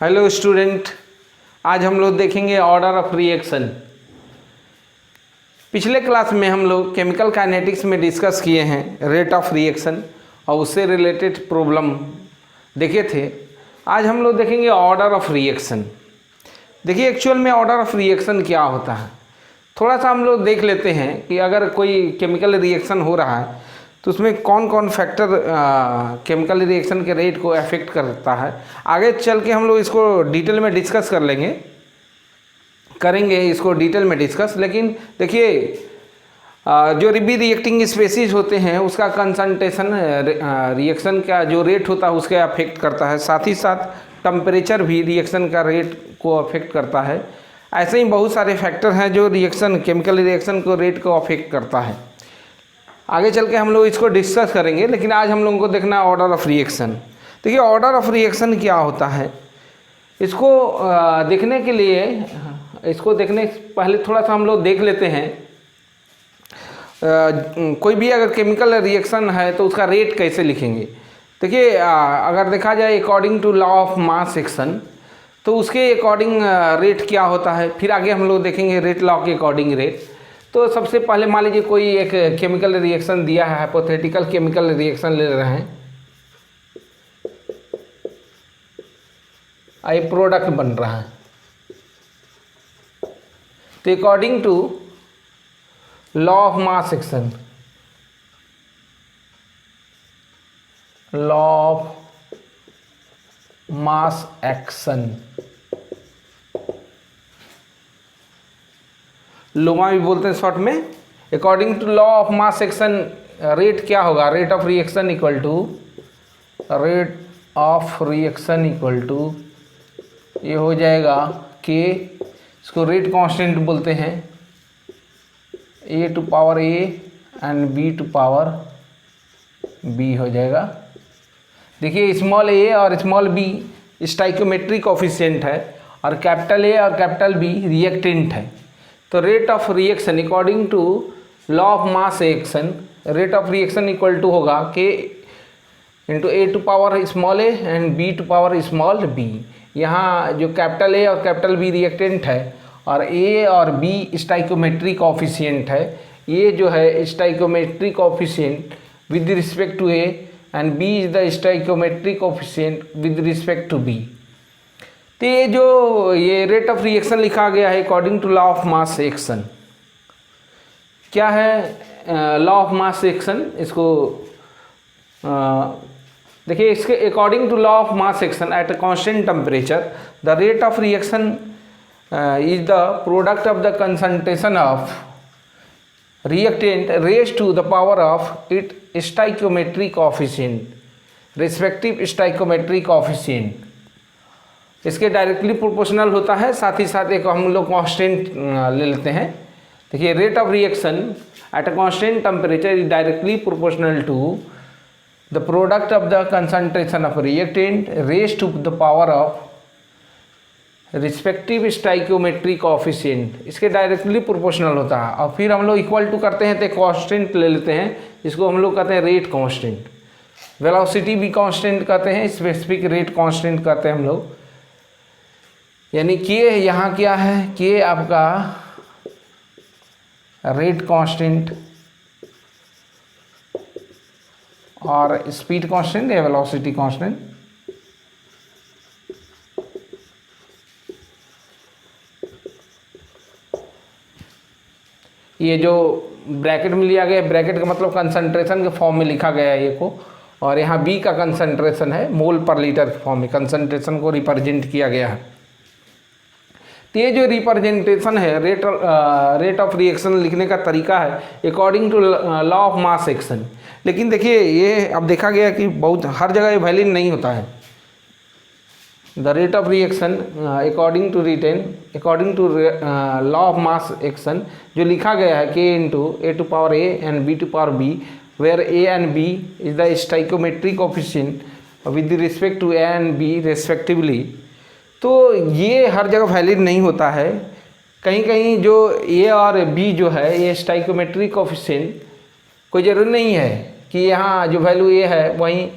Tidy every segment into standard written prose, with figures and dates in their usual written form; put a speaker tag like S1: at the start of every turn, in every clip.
S1: Hello student, आज हम लोग देखेंगे ऑर्डर ऑफ रिएक्शन। पिछले क्लास में हम लोग केमिकल काइनेटिक्स में डिस्कस किए हैं रेट ऑफ रिएक्शन और उससे रिलेटेड प्रॉब्लम देखे थे। आज हम लोग देखेंगे ऑर्डर ऑफ रिएक्शन। देखिए एक्चुअल में ऑर्डर ऑफ रिएक्शन क्या होता है, थोड़ा सा हम लोग देख लेते हैं कि अगर कोई केमिकल रिएक्शन हो रहा है तो उसमें कौन कौन फैक्टर केमिकल रिएक्शन के रेट को अफेक्ट करता है। आगे चल के हम लोग इसको डिटेल में डिस्कस करेंगे इसको डिटेल में डिस्कस। लेकिन देखिए जो भी रिएक्टिंग स्पेसीज होते हैं उसका कंसंट्रेशन रिएक्शन का जो रेट होता है उसके अफेक्ट करता है, साथ ही साथ टेम्परेचर भी रिएक्शन का रेट को अफेक्ट करता है। ऐसे ही बहुत सारे फैक्टर हैं जो रिएक्शन केमिकल रिएक्शन को रेट को अफेक्ट करता है। आगे चल के हम लोग इसको डिस्कस करेंगे, लेकिन आज हम लोगों को देखना है ऑर्डर ऑफ रिएक्शन। देखिए ऑर्डर ऑफ रिएक्शन क्या होता है, इसको देखने के लिए इसको देखने पहले थोड़ा सा हम लोग देख लेते हैं। कोई भी अगर केमिकल रिएक्शन है तो उसका रेट कैसे लिखेंगे। देखिए अगर देखा जाए according to law of mass action तो उसके अकॉर्डिंग रेट क्या होता है, फिर आगे हम लोग देखेंगे रेट लॉ के अकॉर्डिंग रेट। तो सबसे पहले मान लीजिए कोई एक केमिकल रिएक्शन दिया है, हाइपोथेटिकल केमिकल रिएक्शन ले रहे हैं, एक प्रोडक्ट बन रहा है। तो according to law of mass action, law of mass action, लोमा भी बोलते हैं शॉर्ट में। According to law of mass action rate क्या होगा, rate of reaction equal to rate of reaction equal to ये हो जाएगा के, इसको रेट कांस्टेंट बोलते हैं, A to power A and B to power B हो जाएगा। देखिए स्मॉल ए और स्मॉल बी स्टाइकोमेट्रिक कोफिशिएंट है और कैपिटल ए और कैपिटल बी रिएक्टेंट है। तो rate of reaction according to law of mass action rate of reaction equal to होगा K into A to power small A and B to power small B. यहाँ जो capital A और capital B reactant है और ए और B stoichiometric coefficient है। ये जो है stoichiometric coefficient with respect to A and B is the stoichiometric coefficient with respect to B. तो ये जो ये रेट ऑफ रिएक्शन लिखा गया है according to law of mass action, क्या है लॉ ऑफ मास एक्शन, इसको देखिए इसके according to law of mass action at a constant temperature the rate of reaction is the product of the concentration of reactant raise to the power of it stoichiometric coefficient respective stoichiometric coefficient. इसके directly proportional होता है, साथ ही साथ एक हम लोग constant ले लेते हैं। देखिए rate of reaction at a constant temperature is directly proportional to the product of the concentration of reactant raise to the power of respective stoichiometric coefficient. इसके डायरेक्टली प्रोपोर्शनल होता है। और फिर हम लोग इक्वल टू करते हैं तो कांस्टेंट ले लेते हैं, जिसको हम लोग कहते हैं रेट कांस्टेंट। वेलोसिटी भी कांस्टेंट कहते हैं, स्पेसिफिक रेट कांस्टेंट कहते हैं हम लोग। यानी के यहाँ क्या है, के आपका रेट कांस्टेंट और स्पीड कांस्टेंट या वेलोसिटी कांस्टेंट। ये जो ब्रैकेट में लिया गया है, ब्रैकेट का मतलब कंसंट्रेशन के फॉर्म में लिखा गया है ये को, और यहाँ बी का कंसंट्रेशन है मोल पर लीटर के फॉर्म में कंसंट्रेशन को रिप्रेजेंट किया गया है। तो ये जो रिप्रेजेंटेशन है रेट ऑफ रिएक्शन लिखने का तरीका है according to law of mass action. लेकिन देखिए ये अब देखा गया कि बहुत हर जगह ये वैलिड नहीं होता है। The rate of reaction according to law of mass action जो लिखा गया है k into A to power A and B to power B, where A and B is the stoichiometric coefficient with respect to A and B respectively. तो ये हर जगह valid नहीं होता है, कहीं कहीं जो ए और बी जो है ये स्टाइकोमेट्रिक कोफिशिएंट कोई ज़रूरी नहीं है कि यहाँ जो वैल्यू ए है वहीं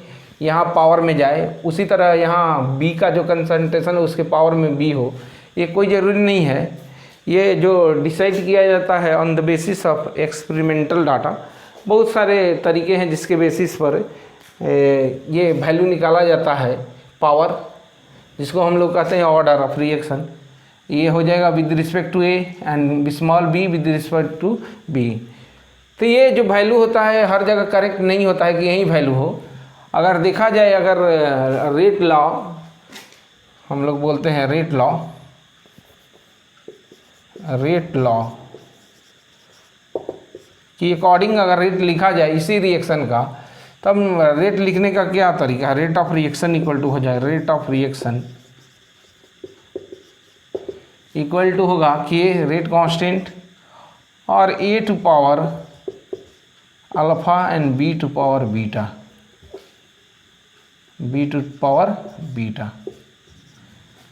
S1: यहाँ पावर में जाए, उसी तरह यहाँ बी का जो कंसंट्रेशन है उसके पावर में बी हो, ये कोई ज़रूरी नहीं है। ये जो डिसाइड किया जाता है on the basis of experimental data, बहुत सारे तरीके हैं जिसके बेसिस पर ये वैल्यू निकाला जाता है पावर, जिसको हम लोग कहते हैं ऑर्डर ऑफ रिएक्शन। ये हो जाएगा with respect to A and small B with respect to B. तो ये जो वैल्यू होता है हर जगह करेक्ट नहीं होता है कि यही वैल्यू हो। अगर देखा जाए, अगर रेट लॉ हम लोग बोलते हैं, रेट लॉ कि अकॉर्डिंग अगर रेट लिखा जाए इसी रिएक्शन का, तब रेट लिखने का क्या तरीका है? Rate of reaction equal to हो जाए, rate of reaction equal to होगा कि रेट कांस्टेंट और A to power alpha and B to power beta.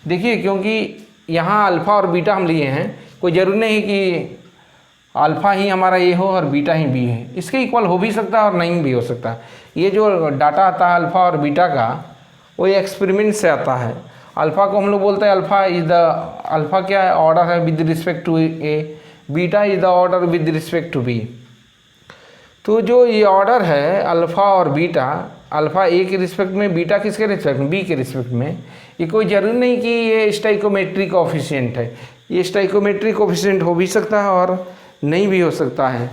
S1: देखिए, क्योंकि यहाँ अल्फ़ा और बीटा हम लिए हैं, कोई ज़रूरी नहीं कि अल्फ़ा ही हमारा ए हो और बीटा ही बी है। इसके इक्वल हो भी सकता है और नहीं भी हो सकता। ये जो डाटा आता है अल्फ़ा और बीटा का, वो एक्सपेरिमेंट से आता है। अल्फ़ा को हम लोग बोलते हैं अल्फ़ा क्या है? ऑर्डर है with respect to A, beta is the order with respect to B. तो जो ये ऑर्डर है अल्फ़ा और बीटा, अल्फ़ा ए के रिस्पेक्ट में, बीटा किसके रिस्पेक्ट में? बी के रिस्पेक्ट में। ये कोई ज़रूरी नहीं कि ये स्टाइकोमेट्रिक कोफिशिएंट है। ये स्टाइकोमेट्रिक कोफिशिएंट हो भी सकता है और नहीं भी हो सकता है।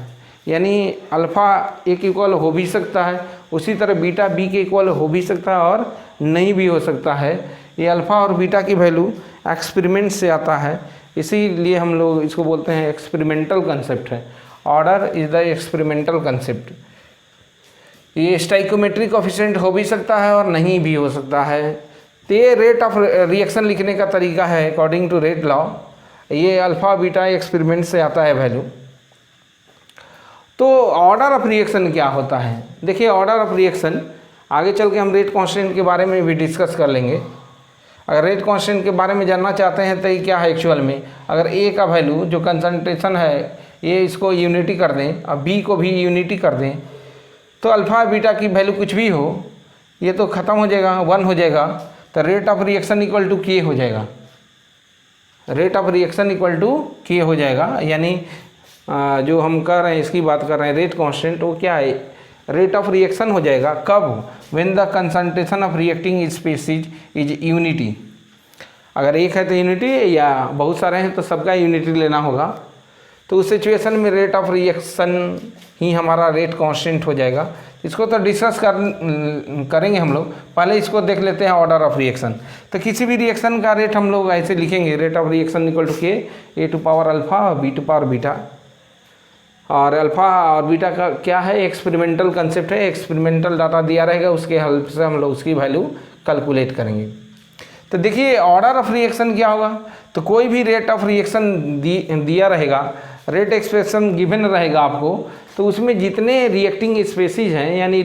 S1: यानी अल्फ़ा ए के इक्वल हो भी सकता है, उसी तरह बीटा बी के इक्वल हो भी सकता है और नहीं भी हो सकता है। ये अल्फ़ा और बीटा की वैल्यू एक्सपेरिमेंट से आता है, इसीलिए हम लोग इसको बोलते हैं एक्सपेरिमेंटल कंसेप्ट है। Order is the experimental concept. ये स्टाइकोमेट्रिक कोफिशिएंट हो भी सकता है और नहीं भी हो सकता है। तो ये रेट ऑफ रिएक्शन लिखने का तरीका है अकॉर्डिंग टू रेट लॉ। ये अल्फ़ा बीटा एक्सपेरिमेंट से आता है वैल्यू। तो ऑर्डर ऑफ रिएक्शन क्या होता है? देखिए, ऑर्डर ऑफ रिएक्शन आगे चल के हम रेट कांस्टेंट के बारे में भी डिस्कस कर लेंगे। अगर रेट कांस्टेंट के बारे में जानना चाहते हैं तो ये क्या है एक्चुअल में, अगर ए का वैल्यू जो कंसंट्रेशन है ये, इसको यूनिटी कर दें और बी को भी यूनिटी कर दें, तो अल्फ़ा बीटा की वैल्यू कुछ भी हो, ये तो ख़त्म हो जाएगा, 1 हो जाएगा। तो rate of reaction equal to k हो जाएगा, rate of reaction equal to k हो जाएगा। यानी जो हम कर रहे हैं, इसकी बात कर रहे हैं रेट कांस्टेंट, वो क्या है? रेट ऑफ रिएक्शन हो जाएगा कब? When the concentration of reacting species is unity. अगर एक है तो यूनिटी, या बहुत सारे हैं तो सबका यूनिटी लेना होगा। तो उस सिचुएशन में रेट ऑफ रिएक्शन ही हमारा रेट कांस्टेंट हो जाएगा। इसको तो डिस्कस करेंगे हम लोग, पहले इसको देख लेते हैं ऑर्डर ऑफ रिएक्शन। तो किसी भी रिएक्शन का रेट हम लोग ऐसे लिखेंगे, rate of reaction equal to k A to power alpha और बी टू पावर बीटा। और अल्फ़ा और बीटा का क्या है? एक्सपेरिमेंटल कंसेप्ट है। एक्सपेरिमेंटल डाटा दिया रहेगा, उसके हेल्प से हम लोग उसकी वैल्यू कैलकुलेट करेंगे। तो देखिए, ऑर्डर ऑफ रिएक्शन क्या होगा? तो कोई भी रेट ऑफ रिएक्शन दिया रहेगा, रेट एक्सप्रेशन गिवन रहेगा आपको, तो उसमें जितने रिएक्टिंग स्पेसीज हैं, यानी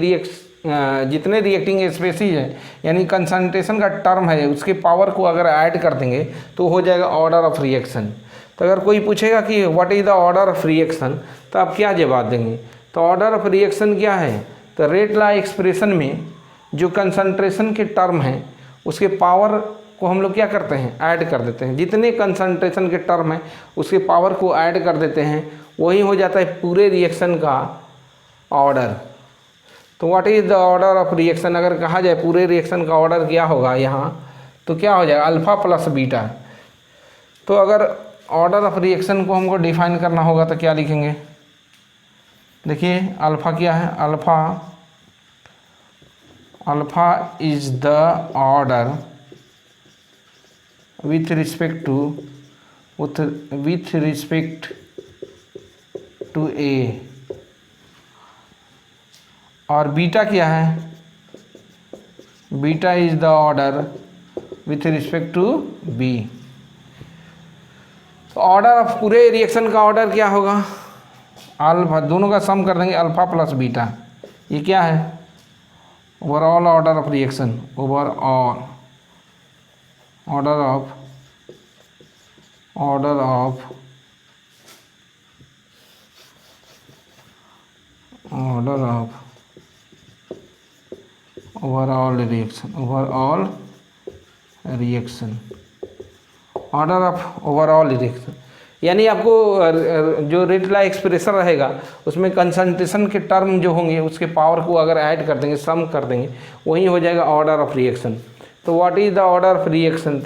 S1: जितने रिएक्टिंग स्पेसीज हैं, यानी कंसंट्रेशन का टर्म है, उसके पावर को अगर ऐड कर देंगे तो हो जाएगा ऑर्डर ऑफ रिएक्शन। तो अगर कोई पूछेगा कि what is the order of reaction, तो आप क्या जवाब देंगे? तो ऑर्डर ऑफ रिएक्शन क्या है? तो रेट लॉ एक्सप्रेशन में जो कंसंट्रेशन के टर्म हैं उसके पावर को हम लोग क्या करते हैं? ऐड कर देते हैं। जितने कंसंट्रेशन के टर्म हैं उसके पावर को ऐड कर देते हैं, वही हो जाता है पूरे रिएक्शन का ऑर्डर। तो what is the order of reaction? अगर कहा जाए पूरे रिएक्शन का ऑर्डर क्या होगा यहाँ, तो क्या हो जाएगा? Alpha plus beta. तो अगर ऑर्डर ऑफ रिएक्शन को हमको डिफाइन करना होगा तो क्या लिखेंगे? देखिए, अल्फ़ा क्या है? Alpha is the order with respect to A, और बीटा क्या है? Beta is the order with respect to B। तो ऑर्डर ऑफ पूरे रिएक्शन का ऑर्डर क्या होगा? अल्फा, दोनों का सम कर देंगे, अल्फा प्लस बीटा। ये क्या है? Overall order of reaction, overall order of overall reaction, order of overall reaction, यानी आपको जो रेट ला एक्सप्रेशन रहेगा उसमें कंसंट्रेशन के टर्म जो होंगे उसके पावर को अगर ऐड कर देंगे, सम कर देंगे, वही हो जाएगा ऑर्डर ऑफ रिएक्शन। तो what is the order of reaction?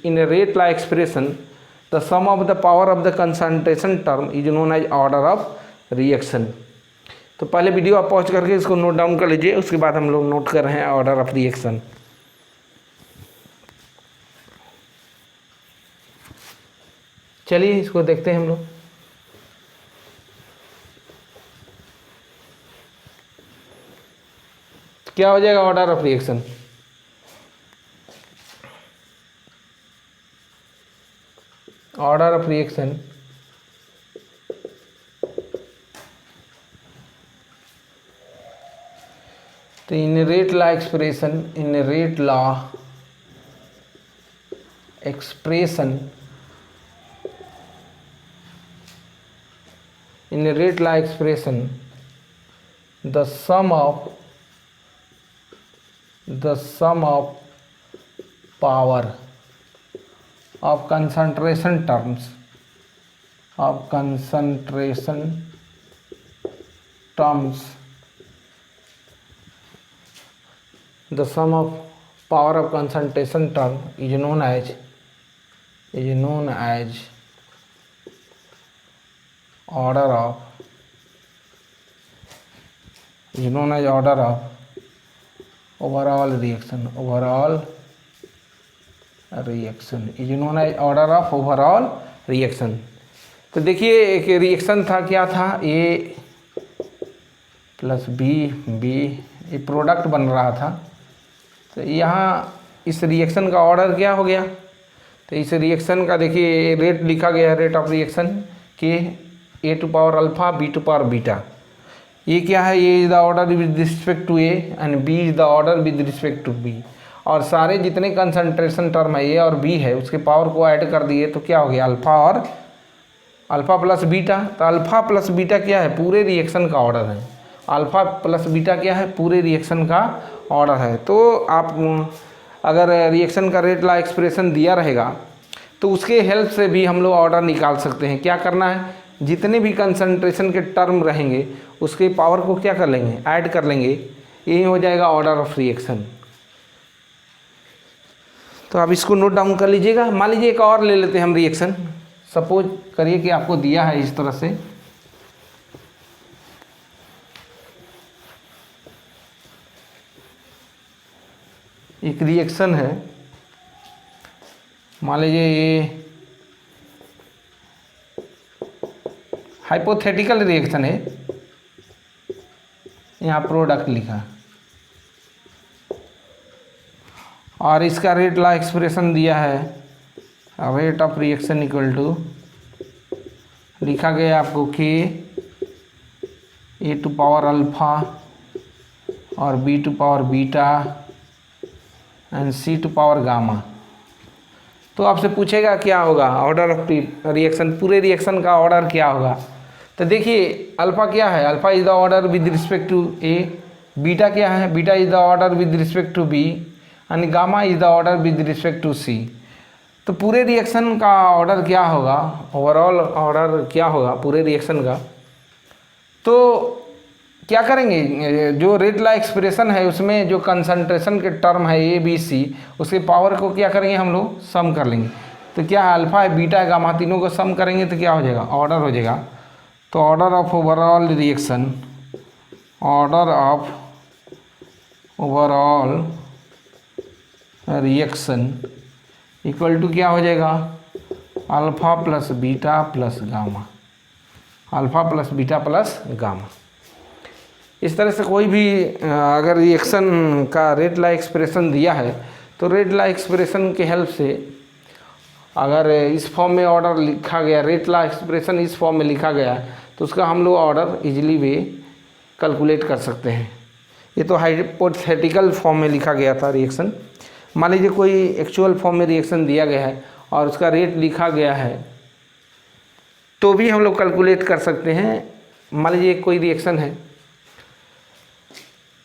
S1: In rate law expression the sum of the power of the concentration term is known as order of reaction. तो पहले वीडियो आप पॉज करके इसको नोट डाउन कर लीजिए, उसके बाद हम लोग नोट कर रहे हैं ऑर्डर ऑफ रिएक्शन। चलिए इसको देखते हैं हम लोग। क्या हो जाएगा order of reaction? Order of reaction तो in rate law expression, in rate law expression, in a rate law expression the sum of power of concentration terms the sum of power of concentration term is known as order of overall reaction is known as order of overall reaction। तो देखिए एक reaction था, क्या था, ए plus B, ये product बन रहा था। तो यहाँ इस रिएक्शन का ऑर्डर क्या हो गया? तो इस रिएक्शन का देखिए रेट लिखा गया, रेट ऑफ रिएक्शन के A to power alpha B to power beta. ये क्या है? A is the order with respect to A and B is the order with respect to B. और सारे जितने कंसंट्रेशन टर्म है ए और बी है उसके पावर को ऐड कर दिए तो क्या हो गया? Alpha plus beta. तो अल्फा प्लस बीटा क्या है? पूरे रिएक्शन का ऑर्डर है। अल्फा प्लस बीटा क्या है? पूरे रिएक्शन का ऑर्डर है। तो आप अगर रिएक्शन का रेट ला एक्सप्रेशन दिया रहेगा तो उसके हेल्प से भी हम लोग ऑर्डर निकाल सकते हैं। क्या करना है? जितने भी कंसंट्रेशन के टर्म रहेंगे उसके पावर को क्या कर लेंगे? ऐड कर लेंगे, यही हो जाएगा ऑर्डर ऑफ रिएक्शन। तो आप इसको नोट डाउन कर लीजिएगा। मान लीजिए एक और ले लेते हैं हम रिएक्शन। सपोज करिए कि आपको दिया है इस तरह से, एक रिएक्शन है, मान लीजिए ये हाइपोथेटिकल रिएक्शन है, यहाँ प्रोडक्ट लिखा और इसका रेट ला एक्सप्रेशन दिया है, rate of reaction equal to लिखा गया आपको k A to power alpha और B to power beta and C to power gamma. तो आपसे पूछेगा क्या होगा ऑर्डर ऑफ रिएक्शन, पूरे रिएक्शन का ऑर्डर क्या होगा? तो देखिए अल्फा क्या है? Alpha is the order with respect to A. Beta क्या है? Beta is the order with respect to B and gamma is the order with respect to सी। तो पूरे रिएक्शन का ऑर्डर क्या होगा? ओवरऑल ऑर्डर क्या होगा पूरे रिएक्शन का? तो क्या करेंगे? जो रेट ला एक्सप्रेशन है उसमें जो कंसंट्रेशन के टर्म है ए बी सी, उसके पावर को क्या करेंगे? हम लोग सम कर लेंगे। तो क्या है? अल्फा है, बीटा है, गामा, तीनों को सम करेंगे तो क्या हो जाएगा? ऑर्डर हो जाएगा। तो order of overall reaction, order of overall reaction equal to क्या हो जाएगा? Alpha plus beta plus gamma, alpha plus beta plus gamma. इस तरह से कोई भी अगर रिएक्शन का रेट ला एक्सप्रेशन दिया है तो रेट ला एक्सप्रेशन के हेल्प से अगर इस फॉर्म में ऑर्डर लिखा गया, रेट ला एक्सप्रेशन इस फॉर्म में लिखा गया तो उसका हम लोग ऑर्डर इजीली वे कैलकुलेट कर सकते हैं। ये तो हाइपोथेटिकल फॉर्म में लिखा गया था रिएक्शन। मान लीजिए कोई एक्चुअल फॉर्म में रिएक्शन दिया गया है और उसका रेट लिखा गया है तो भी हम लोग कैलकुलेट कर सकते हैं। मान लीजिए कोई रिएक्शन है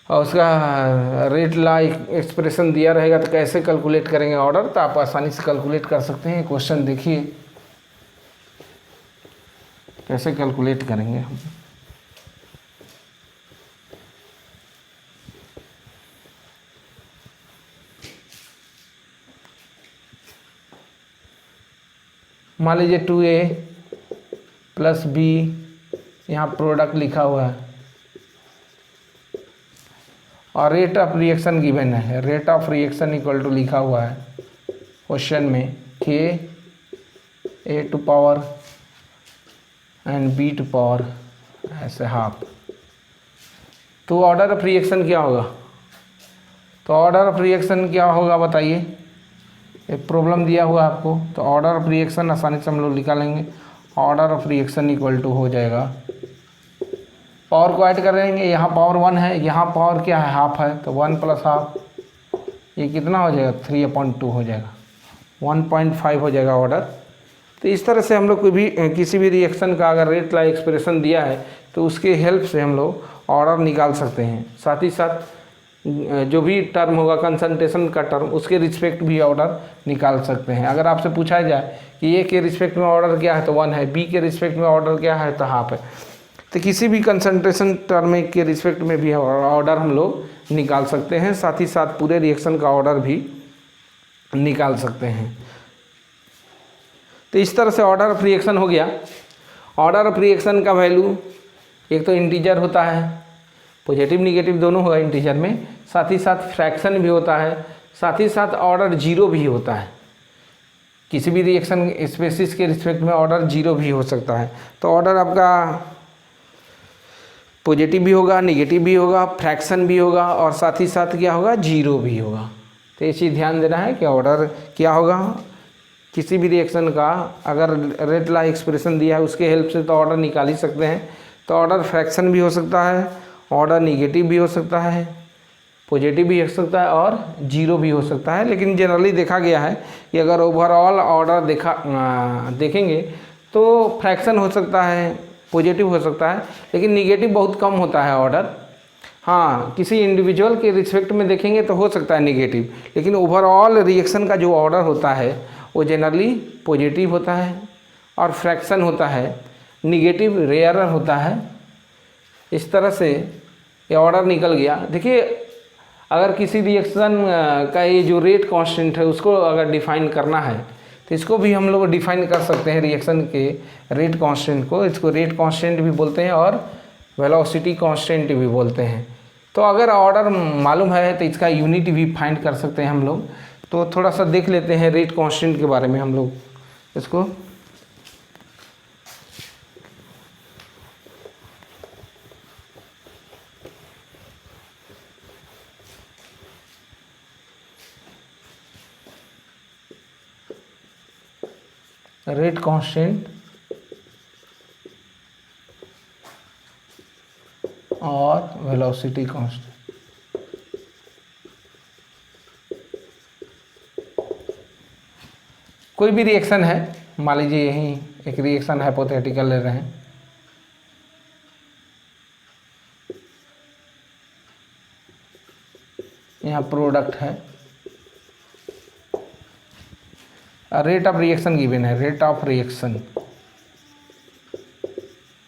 S1: और उसका रेट ला एक्सप्रेशन दिया रहेगा तो कैसे कैलकुलेट करेंगे ऑर्डर, तो आप आसानी से कैलकुलेट कर सकते हैं। क्वेश्चन देखिए कैसे कैलकुलेट करेंगे हम। मान लीजिए 2A प्लस B, यहाँ प्रोडक्ट लिखा हुआ है और रेट ऑफ रिएक्शन गिवन है। Rate of reaction equal to लिखा हुआ है क्वेश्चन में KA to power and B to power ऐसे हाफ। तो ऑर्डर ऑफ रिएक्शन क्या होगा? तो ऑर्डर ऑफ रिएक्शन क्या होगा बताइए? एक प्रॉब्लम दिया हुआ है आपको, तो ऑर्डर ऑफ रिएक्शन आसानी से हम लोग निकालेंगे। Order of reaction equal to हो जाएगा, पावर को ऐड करेंगे, यहाँ पावर 1 है, यहाँ पावर क्या है हाफ है, तो 1 प्लस हाफ, ये कितना हो जाएगा 3/2 हो जाएगा, 1.5 हो जाएगा ऑर्डर। तो इस तरह से हम लोग कोई भी किसी भी रिएक्शन का अगर रेट ला एक्सप्रेशन दिया है तो उसके हेल्प से हम लोग ऑर्डर निकाल सकते हैं। साथ ही साथ जो भी टर्म होगा कंसंट्रेशन का टर्म, उसके रिस्पेक्ट भी ऑर्डर निकाल सकते हैं। अगर आपसे पूछा जाए कि ए के रिस्पेक्ट में ऑर्डर क्या है तो 1 है, बी के रिस्पेक्ट में ऑर्डर क्या है तो हाफ है, तो किसी भी कंसंट्रेशन टर्म के रिस्पेक्ट में भी ऑर्डर हम लोग निकाल सकते हैं। साथ ही साथ पूरे रिएक्शन का ऑर्डर भी निकाल सकते हैं। तो इस तरह से ऑर्डर ऑफ रिएक्शन हो गया। ऑर्डर ऑफ रिएक्शन का वैल्यू एक तो इंटीजर होता है, पॉजिटिव निगेटिव दोनों होगा इंटीजर में, साथ ही साथ फ्रैक्शन भी होता है, साथ ही साथ ऑर्डर 0 भी होता है। किसी भी रिएक्शन स्पेसिस के रिस्पेक्ट में ऑर्डर 0 भी हो सकता है। तो ऑर्डर आपका पॉजिटिव भी होगा, निगेटिव भी होगा, फ्रैक्शन भी होगा और साथ ही साथ क्या होगा 0 भी होगा। तो ये चीज़ ध्यान देना है कि ऑर्डर क्या होगा किसी भी रिएक्शन का। अगर रेट ला एक्सप्रेशन दिया है उसके हेल्प से तो ऑर्डर निकाल ही सकते हैं। तो ऑर्डर फ्रैक्शन भी हो सकता है, ऑर्डर निगेटिव भी हो सकता है, पॉजिटिव भी हो सकता है और 0 भी हो सकता है। लेकिन जनरली देखा गया है कि अगर ओवरऑल ऑर्डर देखेंगे तो फ्रैक्शन हो सकता है, पॉजिटिव हो सकता है, लेकिन निगेटिव बहुत कम होता है ऑर्डर। हाँ, किसी इंडिविजुअल के रिस्पेक्ट में देखेंगे तो हो सकता है निगेटिव, लेकिन ओवरऑल रिएक्शन का जो ऑर्डर होता है वो जनरली पॉजिटिव होता है और फ्रैक्शन होता है, निगेटिव रेयर होता है। इस तरह से ये ऑर्डर निकल गया। देखिए अगर किसी रिएक्शन का ये जो रेट कांस्टेंट है उसको अगर डिफाइन करना है तो इसको भी हम लोग डिफाइन कर सकते हैं। रिएक्शन के रेट कांस्टेंट को, इसको रेट कांस्टेंट भी बोलते हैं और वेलोसिटी कांस्टेंट भी बोलते हैं। तो अगर ऑर्डर मालूम है तो इसका यूनिट भी फाइंड कर सकते हैं हम लोग। तो थोड़ा सा देख लेते हैं रेट कांस्टेंट के बारे में हम लोग इसको। रेट कांस्टेंट और वेलोसिटी कांस्टेंट। कोई भी रिएक्शन है, मान लीजिए यही एक रिएक्शन हाइपोथेटिकल ले रहे हैं, यहाँ प्रोडक्ट है, रेट ऑफ रिएक्शन गिवन है। रेट ऑफ रिएक्शन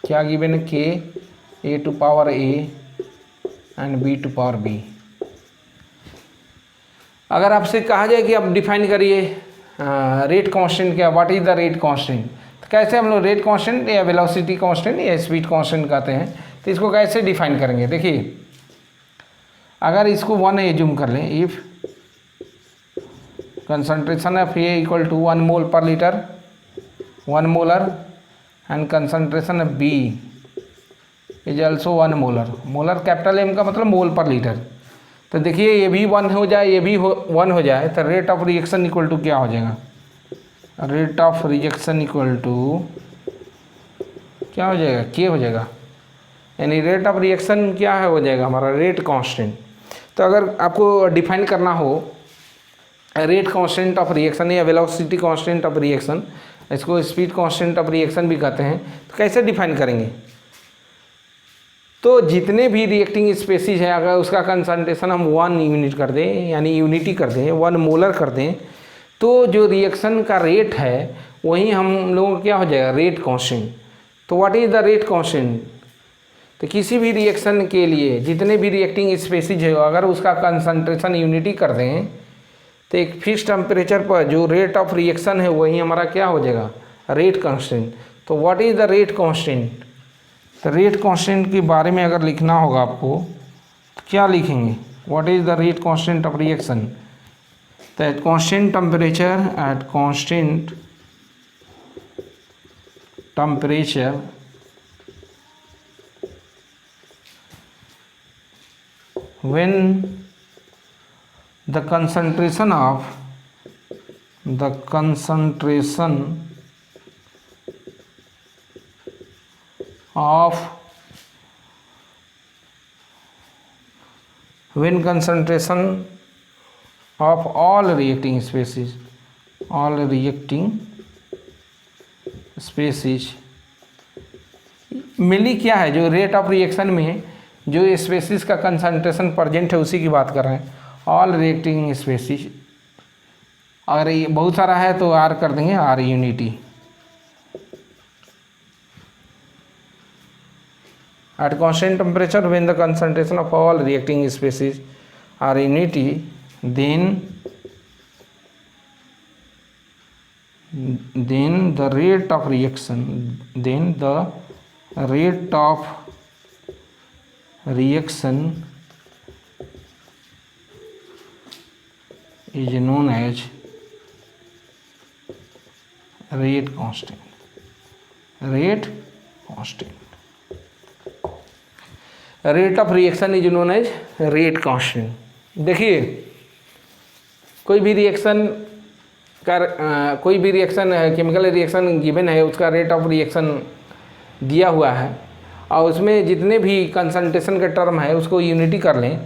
S1: क्या गिवन है? K A to power A and B to power B. अगर आपसे कहा जाए कि आप डिफाइन करिए रेट कांस्टेंट क्या, what is the rate constant, तो कैसे हम लोग रेट कांस्टेंट या वेलोसिटी कांस्टेंट या स्पीड कांस्टेंट कहते हैं, तो इसको कैसे डिफाइन करेंगे? देखिए अगर इसको 1 एज्यूम कर लें, if concentration of A equal to 1 mole per liter, 1 molar, and concentration of B is also 1 molar। Molar capital M का मतलब मोल पर लीटर। तो देखिए ये भी 1 हो जाए, ये भी 1 हो जाए, तो rate of reaction equal to क्या हो जाएगा? Rate of reaction equal to क्या हो जाएगा? के हो जाएगा। यानी रेट ऑफ रिएक्शन क्या है हो जाएगा हमारा रेट कांस्टेंट। तो अगर आपको डिफाइन करना हो रेट कांस्टेंट ऑफ रिएक्शन या वेलोसिटी कांस्टेंट ऑफ रिएक्शन, इसको स्पीड कांस्टेंट ऑफ रिएक्शन भी कहते हैं, तो कैसे डिफाइन करेंगे? तो जितने भी रिएक्टिंग स्पेसीज है अगर उसका कंसंट्रेशन हम 1 यूनिट कर दें यानी यूनिटी कर दें 1 मोलर कर दें तो जो रिएक्शन का रेट है वही हम लोगों का क्या हो जाएगा रेट कांस्टेंट। तो what is the rate constant. तो किसी भी रिएक्शन के लिए जितने भी रिएक्टिंग स्पेसीज है अगर उसका कंसंट्रेशन यूनिटी कर दें तो एक फिक्स टेम्परेचर पर जो रेट ऑफ रिएक्शन है वही हमारा क्या हो जाएगा रेट कांस्टेंट। तो what is the rate constant. तो रेट कांस्टेंट के बारे में अगर लिखना होगा आपको तो क्या लिखेंगे what is the rate constant of reaction. तो at constant temperature when the concentration of all reacting species मिली क्या है जो रेट ऑफ रिएक्शन में जो स्पेसीज का कंसंट्रेशन प्रेजेंट है उसी की बात कर रहे हैं ऑल रिएक्टिंग स्पेसीज। अगर ये बहुत सारा है तो आर कर देंगे are unity. At constant temperature when the concentration of all reacting species are unity then the rate of reaction is known as rate constant। rate of reaction is known as rate constant। देखिए कोई भी reaction chemical reaction given है उसका rate of reaction दिया हुआ है और उसमें जितने भी कंसंट्रेशन के टर्म है उसको यूनिटी कर लें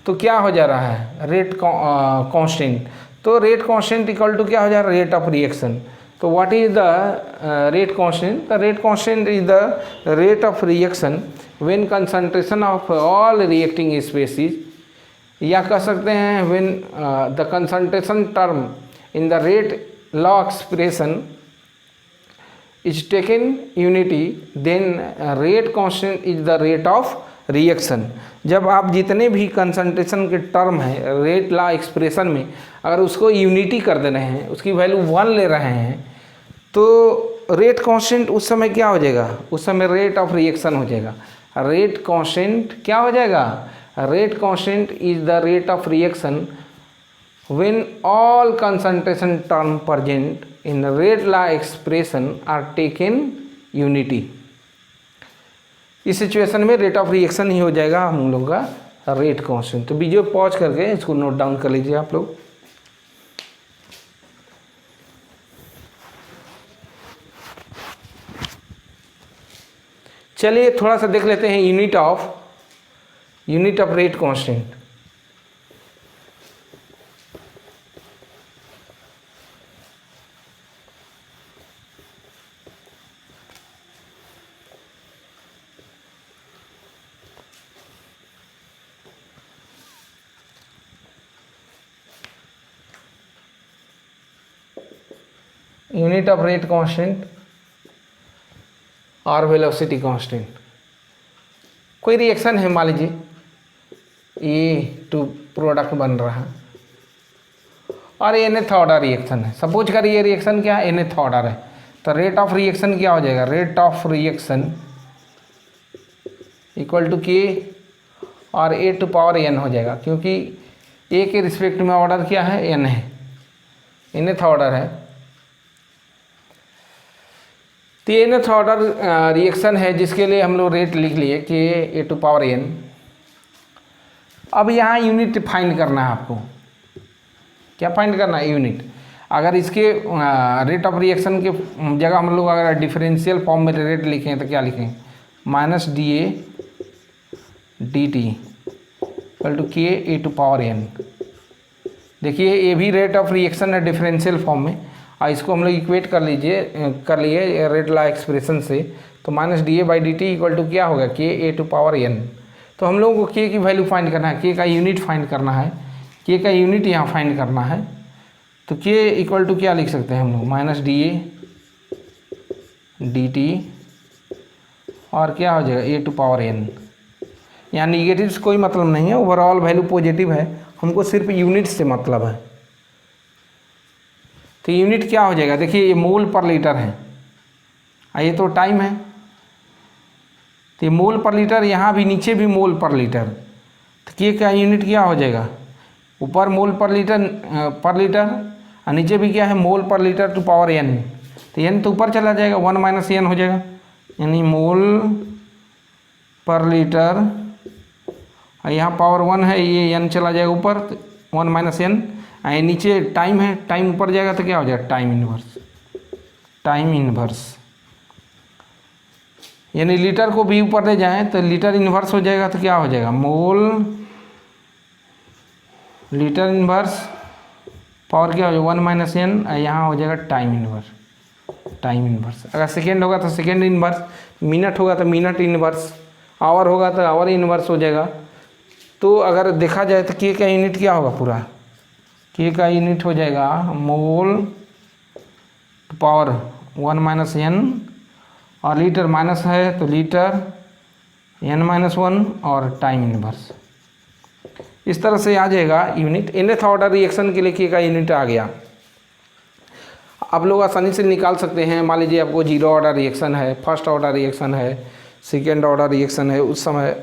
S1: तो क्या हो जा रहा है रेट कांस्टेंट। तो रेट कांस्टेंट इक्वल टू क्या हो जा रहा है रेट ऑफ रिएक्शन। तो what is the rate constant. The rate constant is the rate of reaction when concentration of all reacting species या कह सकते हैं when the concentration term in the rate law expression is taken unity then rate constant is the rate of reaction. जब आप जितने भी concentration के term है रेट लॉ एक्सप्रेशन में अगर उसको यूनिटी कर दे रहे हैं उसकी वैल्यू 1 ले रहे हैं तो रेट कांस्टेंट उस समय क्या हो जाएगा उस समय रेट ऑफ रिएक्शन हो जाएगा। रेट कांस्टेंट क्या हो जाएगा rate constant is the rate of reaction when all concentration term present in the rate law expression are taken unity। इस सिचुएशन में रेट ऑफ रिएक्शन ही हो जाएगा हम लोगों का रेट कांस्टेंट। तो वीडियो पॉज करके इसको नोट डाउन कर लीजिए आप लोग। चलिए थोड़ा सा देख लेते हैं unit of rate constant. Unit of rate constant और वेलोसिटी कांस्टेंट। कोई रिएक्शन है मान लीजिए E2 प्रोडक्ट बन रहा है और ये nth ऑर्डर रिएक्शन है। सपोज करिए रिएक्शन क्या है nth ऑर्डर है तो रेट ऑफ रिएक्शन क्या हो जाएगा rate of reaction equal to k और A टू पावर n हो जाएगा क्योंकि A के रिस्पेक्ट में ऑर्डर क्या है n है nth ऑर्डर है। तो nth ऑर्डर रिएक्शन है जिसके लिए हम लोग रेट लिख लिए कि A टू पावर n। अब यहाँ यूनिट फाइंड करना है आपको। क्या फाइंड करना है यूनिट। अगर इसके रेट ऑफ रिएक्शन के जगह हम लोग अगर डिफरेंशियल फॉर्म में रेट लिखें तो क्या लिखें minus DA dt equal to k A to power n। देखिए ये भी रेट ऑफ रिएक्शन है डिफरेंशियल फॉर्म में और इसको हम लोग इक्वेट कर लिए रेट लॉ एक्सप्रेशन से, तो minus d A by d t equal to क्या होगा, के ए टू पावर एन। तो हम लोगों को के की वैल्यू फाइंड करना है, के का यूनिट फाइंड करना है, के का यूनिट यहाँ फाइंड करना है। तो के इक्वल टू क्या लिख सकते हैं हम लोग, minus d A D T और क्या हो जाएगा ए टू पावर एन। यहाँ निगेटिव से कोई मतलब नहीं है, ओवरऑल वैल्यू पॉजिटिव है, हमको सिर्फ यूनिट से मतलब है। तो यूनिट क्या हो जाएगा, देखिए ये मोल पर लीटर है, ये तो टाइम है, तो ये मोल पर लीटर, यहाँ भी नीचे भी मोल पर लीटर। तो के का यूनिट क्या हो जाएगा, ऊपर मोल पर लीटर और नीचे भी क्या है, मोल पर लीटर टू पावर एन। तो एन तो ऊपर चला जाएगा, 1 माइनस एन हो जाएगा, यानी मोल पर लीटर, और यहाँ पावर 1 है, ये एन चला जाएगा ऊपर, 1 माइनस एन। ये नीचे टाइम है, टाइम ऊपर जाएगा तो क्या हो जाएगा, टाइम इन्वर्स। यानी लीटर को भी ऊपर ले जाएं तो लीटर इन्वर्स हो जाएगा, तो क्या हो जाएगा, मोल लीटर इन्वर्स पावर क्या हो जाएगा, 1 माइनस एन, यहाँ हो जाएगा टाइम इन्वर्स। अगर सेकेंड होगा तो सेकेंड इन्वर्स, मिनट होगा तो मिनट इन्वर्स, आवर होगा तो आवर इन्वर्स हो जाएगा। तो अगर देखा जाए तो के का यूनिट क्या होगा, पूरा के का यूनिट हो जाएगा मोल पावर 1 माइनस एन, और लीटर माइनस है तो लीटर एन माइनस 1 और टाइम इन्वर्स। इस तरह से आ जाएगा यूनिट। nth ऑर्डर रिएक्शन के लिए के का यूनिट आ गया। आप लोग आसानी से निकाल सकते हैं। मान लीजिए आपको 0 ऑर्डर रिएक्शन है, फर्स्ट ऑर्डर रिएक्शन है, सेकेंड ऑर्डर रिएक्शन है, उस समय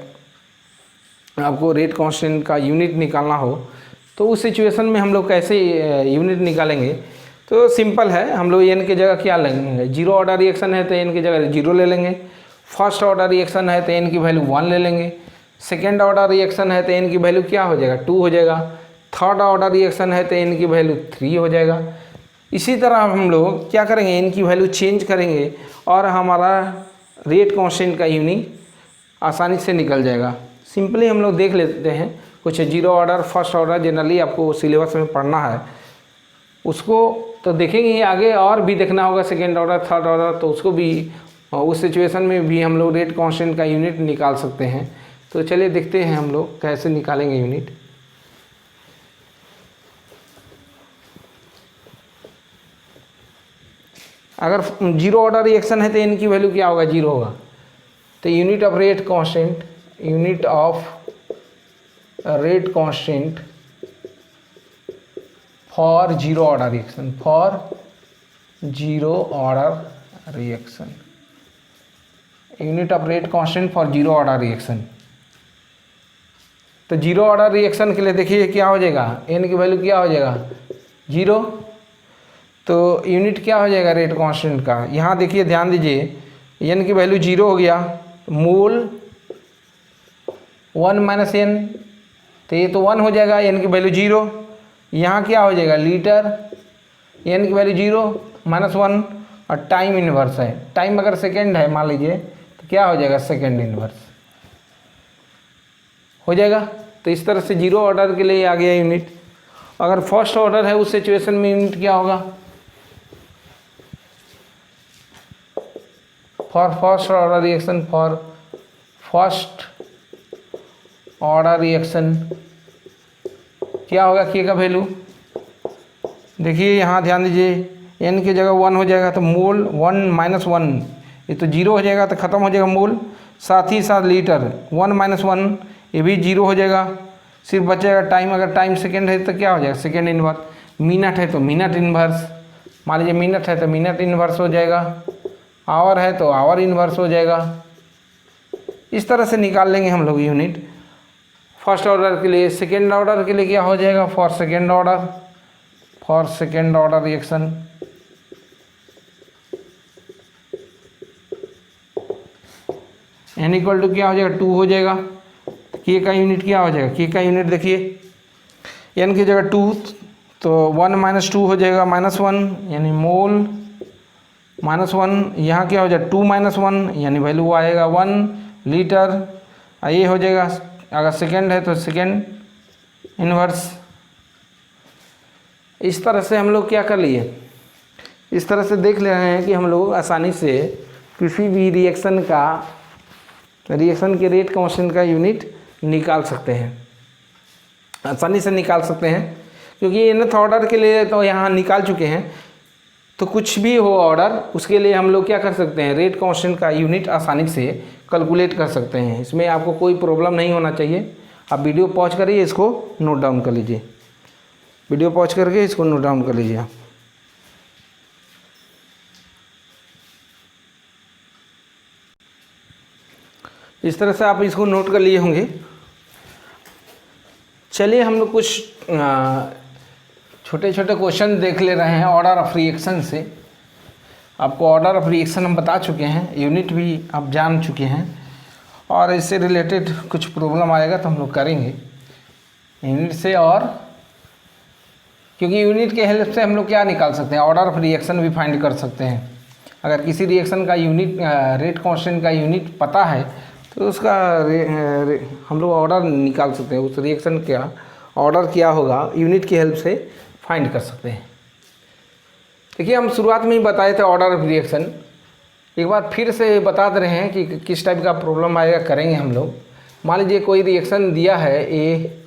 S1: आपको रेट कांस्टेंट का यूनिट निकालना हो, तो उस सिचुएशन में हम लोग कैसे यूनिट निकालेंगे। तो सिंपल है, हम लोग एन की जगह क्या लेंगे, 0 ऑर्डर रिएक्शन है तो एन की जगह 0 ले लेंगे, फर्स्ट ऑर्डर रिएक्शन है तो एन की वैल्यू 1 ले लेंगे, सेकेंड ऑर्डर रिएक्शन है तो एन की वैल्यू क्या हो जाएगा, 2 हो जाएगा, थर्ड ऑर्डर रिएक्शन है तो एन की वैल्यू 3 हो जाएगा। इसी तरह हम लोग क्या करेंगे, एन की वैल्यू चेंज करेंगे और हमारा रेट कांस्टेंट का यूनिट आसानी से निकल जाएगा। सिंपली हम लोग देख लेते हैं कुछ 0 ऑर्डर फर्स्ट ऑर्डर जनरली आपको सिलेबस में पढ़ना है, उसको तो देखेंगे ही, आगे और भी देखना होगा सेकेंड ऑर्डर थर्ड ऑर्डर, तो उसको भी उस सिचुएशन में भी हम लोग रेट कांस्टेंट का यूनिट निकाल सकते हैं। तो चलिए देखते हैं हम लोग कैसे निकालेंगे यूनिट। अगर 0 ऑर्डर रिएक्शन है तो एन की वैल्यू क्या होगा, 0 होगा। तो unit of rate constant, unit of rate constant for 0 order reaction, for 0 order reaction, unit of rate constant for 0 order reaction. तो 0 ऑर्डर रिएक्शन के लिए देखिए क्या हो जाएगा, एन की वैल्यू क्या हो जाएगा, 0। तो यूनिट क्या हो जाएगा रेट कांस्टेंट का, यहाँ देखिए ध्यान दीजिए, एन की वैल्यू 0 हो गया, मोल 1 माइनस एन, तो ये तो 1 हो जाएगा, एन की वैल्यू 0। यहाँ क्या हो जाएगा, लीटर, एन की वैल्यू 0 माइनस 1, और टाइम इन्वर्स है, टाइम अगर सेकेंड है मान लीजिए तो क्या हो जाएगा, सेकेंड इन्वर्स हो जाएगा। तो इस तरह से 0 ऑर्डर के लिए आ गया यूनिट। अगर फर्स्ट ऑर्डर है उस सिचुएशन में यूनिट क्या होगा, for first order reaction, for first order reaction क्या होगा, के का वैल्यू देखिए, यहाँ ध्यान दीजिए, एन की जगह 1 हो जाएगा तो मोल 1 माइनस 1, ये तो 0 हो जाएगा तो ख़त्म हो जाएगा मोल, साथ ही साथ लीटर 1 माइनस 1 ये भी 0 हो जाएगा, सिर्फ बचेगा टाइम। अगर टाइम सेकेंड है तो क्या हो जाएगा, सेकेंड इन्वर्स, मिनट है तो मिनट इन्वर्स, मान लीजिए मिनट है तो मिनट इन्वर्स हो जाएगा, आवर है तो आवर इन्वर्स हो जाएगा। इस तरह से निकाल लेंगे हम लोग यूनिट फर्स्ट ऑर्डर के लिए। सेकेंड ऑर्डर के लिए क्या हो जाएगा, for second order reaction n equal to क्या हो जाएगा, 2 हो जाएगा। के का यूनिट क्या हो जाएगा, के का यूनिट देखिए, एन की जगह 2 तो 1 माइनस 2 हो जाएगा, माइनस 1, यानी मोल माइनस 1, यहाँ क्या हो जाएगा 2 माइनस 1, यानी वैल्यू आएगा 1 लीटर, ये हो जाएगा। अगर सेकेंड है तो सेकेंड इन्वर्स। इस तरह से हम लोग क्या कर लिए, इस तरह से देख ले रहे हैं कि हम लोग आसानी से किसी भी रिएक्शन के रेट कांस्टेंट का यूनिट निकाल सकते हैं, आसानी से निकाल सकते हैं, क्योंकि nth ऑर्डर के लिए तो यहाँ निकाल चुके हैं। तो कुछ भी हो ऑर्डर, उसके लिए हम लोग क्या कर सकते हैं, रेट कांस्टेंट का यूनिट आसानी से कैलकुलेट कर सकते हैं। इसमें आपको कोई प्रॉब्लम नहीं होना चाहिए। आप वीडियो पॉज करिए, इसको नोट डाउन कर लीजिए, वीडियो पॉज करके इसको नोट डाउन कर लीजिए आप। इस तरह से आप इसको नोट कर लिए होंगे। चलिए हम लोग कुछ छोटे छोटे क्वेश्चन देख ले रहे हैं ऑर्डर ऑफ रिएक्शन से। आपको ऑर्डर ऑफ रिएक्शन हम बता चुके हैं, यूनिट भी आप जान चुके हैं, और इससे रिलेटेड कुछ प्रॉब्लम आएगा तो हम लोग करेंगे यूनिट से। और क्योंकि यूनिट के हेल्प से हम लोग क्या निकाल सकते हैं, ऑर्डर ऑफ रिएक्शन भी फाइंड कर सकते हैं। अगर किसी रिएक्शन का यूनिट रेट कांस्टेंट का यूनिट पता है तो उसका हम लोग ऑर्डर निकाल सकते हैं, उस रिएक्शन का ऑर्डर क्या होगा यूनिट की हेल्प से फाइंड कर सकते हैं। देखिए हम शुरुआत में ही बताए थे ऑर्डर ऑफ रिएक्शन, एक बार फिर से बता दे रहे हैं कि किस टाइप का प्रॉब्लम आएगा, करेंगे हम लोग। मान लीजिए कोई रिएक्शन दिया है, ए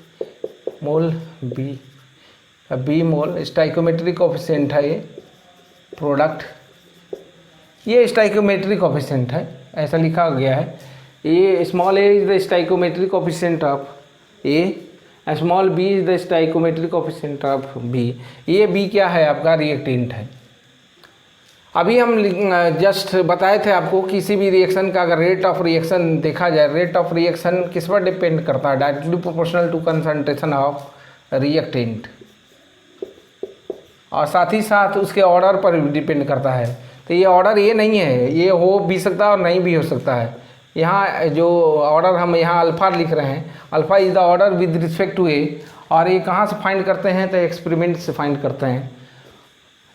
S1: मोल बी मोल, स्टाइकोमेट्रिक कोफिशिएंट है ये प्रोडक्ट, ये स्टाइकोमेट्रिक कोफिशिएंट है, ऐसा लिखा गया है। A small A is the stoichiometric coefficient of A, small B is the stoichiometric coefficient of B. ये बी क्या है, आपका रिएक्टेंट है। अभी हम जस्ट बताए थे आपको किसी भी रिएक्शन का अगर रेट ऑफ रिएक्शन देखा जाए, रेट ऑफ रिएक्शन किस पर डिपेंड करता है, directly proportional to concentration of reactant, और साथ ही साथ उसके ऑर्डर पर डिपेंड करता है। तो ये ऑर्डर ये नहीं है, ये हो भी सकता है और नहीं भी हो सकता है। यहाँ जो ऑर्डर हम यहाँ अल्फ़ा लिख रहे हैं, alpha is the order with respect to A, और ये कहाँ से फाइंड करते हैं, तो एक्सपेरिमेंट से फाइंड करते हैं।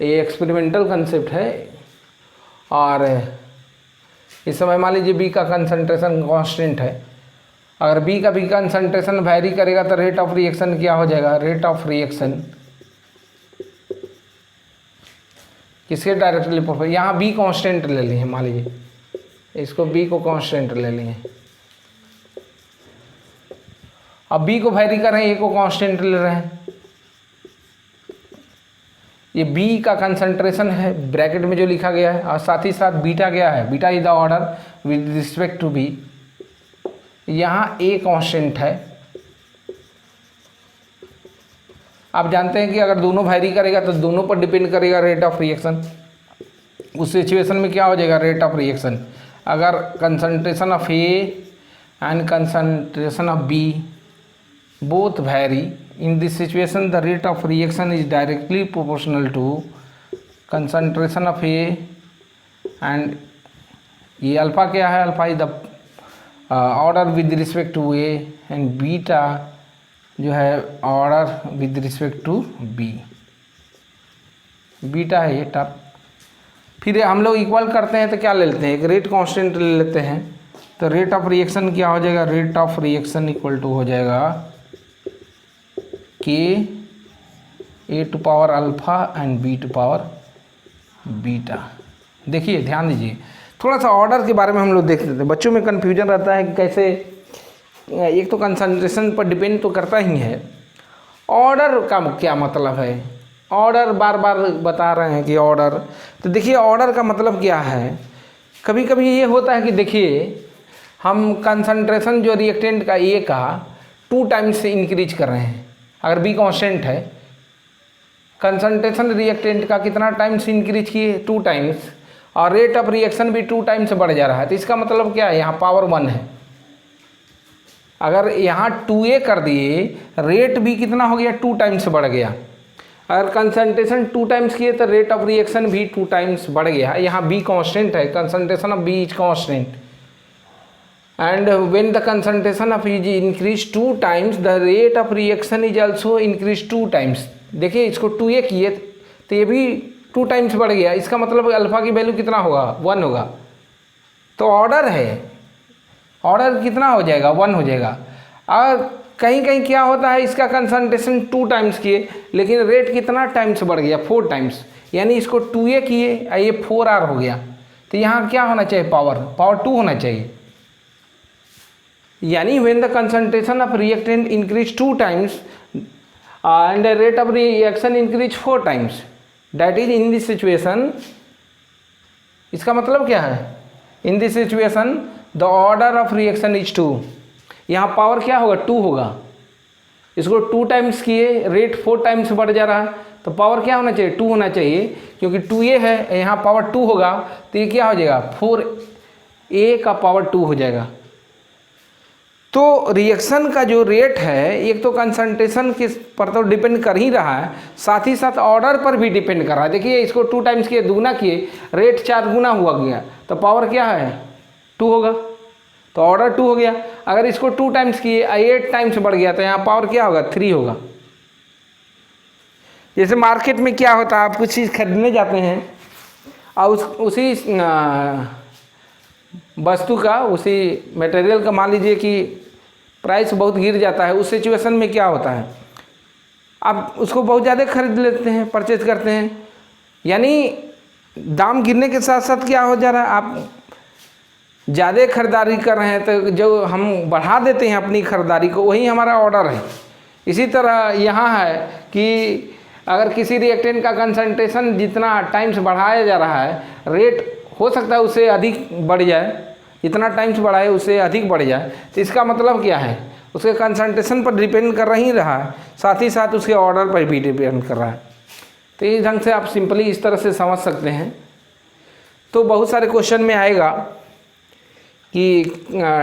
S1: ये एक्सपेरिमेंटल कंसेप्ट है। और इस समय मान लीजिए बी का कंसंट्रेशन कांस्टेंट है, अगर बी का भी कंसंट्रेशन वैरी करेगा तो रेट ऑफ रिएक्शन क्या हो जाएगा, रेट ऑफ रिएक्शन किसके डायरेक्टली प्रोपोर्शनल, यहाँ बी कांस्टेंट ले लिए, मान लीजिए इसको बी को कांस्टेंट ले लिए, अब बी को वैरी कर रहे हैं, ए को कांस्टेंट ले रहे हैं। ये बी का कंसंट्रेशन है ब्रैकेट में जो लिखा गया है, और साथ ही साथ बीटा गया है, beta is the order with respect to B. यहाँ ए कांस्टेंट है। आप जानते हैं कि अगर दोनों वैरी करेगा तो दोनों पर डिपेंड करेगा रेट ऑफ रिएक्शन। उस सिचुएशन में क्या हो जाएगा, रेट ऑफ रिएक्शन, अगर concentration of A and concentration of B both vary, in this situation the rate of reaction is directly proportional to concentration of A, and ये alpha क्या है, alpha is the order with respect to A, and beta जो है order with respect to B, beta है ये term. फिर हम लोग इक्वल करते हैं तो क्या ले लेते हैं, एक रेट कांस्टेंट ले लेते हैं, तो रेट ऑफ रिएक्शन क्या हो जाएगा, rate of reaction equal to हो जाएगा k A to power alpha and B to power beta. देखिए ध्यान दीजिए, थोड़ा सा ऑर्डर के बारे में हम लोग देख लेते हैं। बच्चों में कन्फ्यूजन रहता है कि कैसे, एक तो कंसंट्रेशन पर डिपेंड तो करता ही है, ऑर्डर का क्या मतलब है, ऑर्डर बार बार बता रहे हैं कि ऑर्डर, तो देखिए ऑर्डर का मतलब क्या है। कभी कभी ये होता है कि देखिए हम कंसंट्रेशन जो रिएक्टेंट का ए का 2 टाइम्स से इंक्रीज कर रहे हैं, अगर बी कांस्टेंट है, कंसंट्रेशन रिएक्टेंट का कितना टाइम्स इंक्रीज किए, 2 टाइम्स, और रेट ऑफ रिएक्शन भी 2 टाइम्स बढ़ जा रहा है। तो इसका मतलब क्या है, यहाँ पावर 1 है। अगर यहाँ 2a कर दिए, रेट भी कितना हो गया, 2 टाइम्स बढ़ गया। अगर कंसंट्रेशन 2 टाइम्स किए तो रेट ऑफ रिएक्शन भी 2 टाइम्स बढ़ गया। यहाँ बी कांस्टेंट है, concentration of B is constant, and when the concentration of is increased 2 times the rate of reaction is also increased 2 times। देखिए इसको 2a किए तो ये भी 2 टाइम्स बढ़ गया, इसका मतलब अल्फ़ा की वैल्यू कितना होगा, 1 होगा। तो ऑर्डर है, ऑर्डर कितना हो जाएगा, 1 हो जाएगा। और कहीं कहीं क्या होता है, इसका कंसंट्रेशन 2 टाइम्स किए लेकिन रेट कितना टाइम्स बढ़ गया, 4 टाइम्स, यानी इसको 2A किए और ये 4R हो गया, तो यहाँ क्या होना चाहिए, पावर 2 होना चाहिए। यानी when the concentration of reactant increase 2 times and the rate of reaction increase 4 times, that is in this situation, इसका मतलब क्या है, in this situation the order of reaction is 2। यहाँ पावर क्या होगा, 2 होगा। इसको 2 टाइम्स किए, रेट 4 टाइम्स बढ़ जा रहा है, तो पावर क्या होना चाहिए, 2 होना चाहिए, क्योंकि 2A है, यहाँ पावर 2 होगा, तो ये क्या हो जाएगा, 4A का पावर 2 हो जाएगा। तो रिएक्शन का जो रेट है, एक तो कंसंट्रेशन के पर तो डिपेंड कर ही रहा है, साथ ही साथ ऑर्डर पर भी डिपेंड कर रहा है। देखिए इसको 2 टाइम्स किए, दुगुना किए, रेट 4 गुना हुआ गया, तो पावर क्या है, 2 होगा, तो ऑर्डर 2 हो गया। अगर इसको 2 टाइम्स किए, 8 टाइम्स बढ़ गया, तो यहाँ पावर क्या होगा, 3 होगा। जैसे मार्केट में क्या होता है, आप कुछ चीज़ खरीदने जाते हैं और उसी वस्तु का, उसी मटेरियल का मान लीजिए कि प्राइस बहुत गिर जाता है, उस सिचुएशन में क्या होता है, आप उसको बहुत ज़्यादा खरीद लेते हैं, परचेज करते हैं, यानी दाम गिरने के साथ साथ क्या हो जा रहा है, आप ज़्यादा खरीदारी कर रहे हैं, तो जो हम बढ़ा देते हैं अपनी खरीदारी को, वही हमारा ऑर्डर है। इसी तरह यहाँ है कि अगर किसी रिएक्टेंट का कंसंट्रेशन जितना टाइम्स बढ़ाया जा रहा है, रेट हो सकता है उससे अधिक बढ़ जाए, जितना टाइम्स बढ़ाए उससे अधिक बढ़ जाए, तो इसका मतलब क्या है, उसके कंसंट्रेशन पर डिपेंड कर ही रहा है, साथ ही साथ उसके ऑर्डर पर भी डिपेंड कर रहा है। तो इस ढंग से आप सिंपली इस तरह से समझ सकते हैं। तो बहुत सारे क्वेश्चन में आएगा कि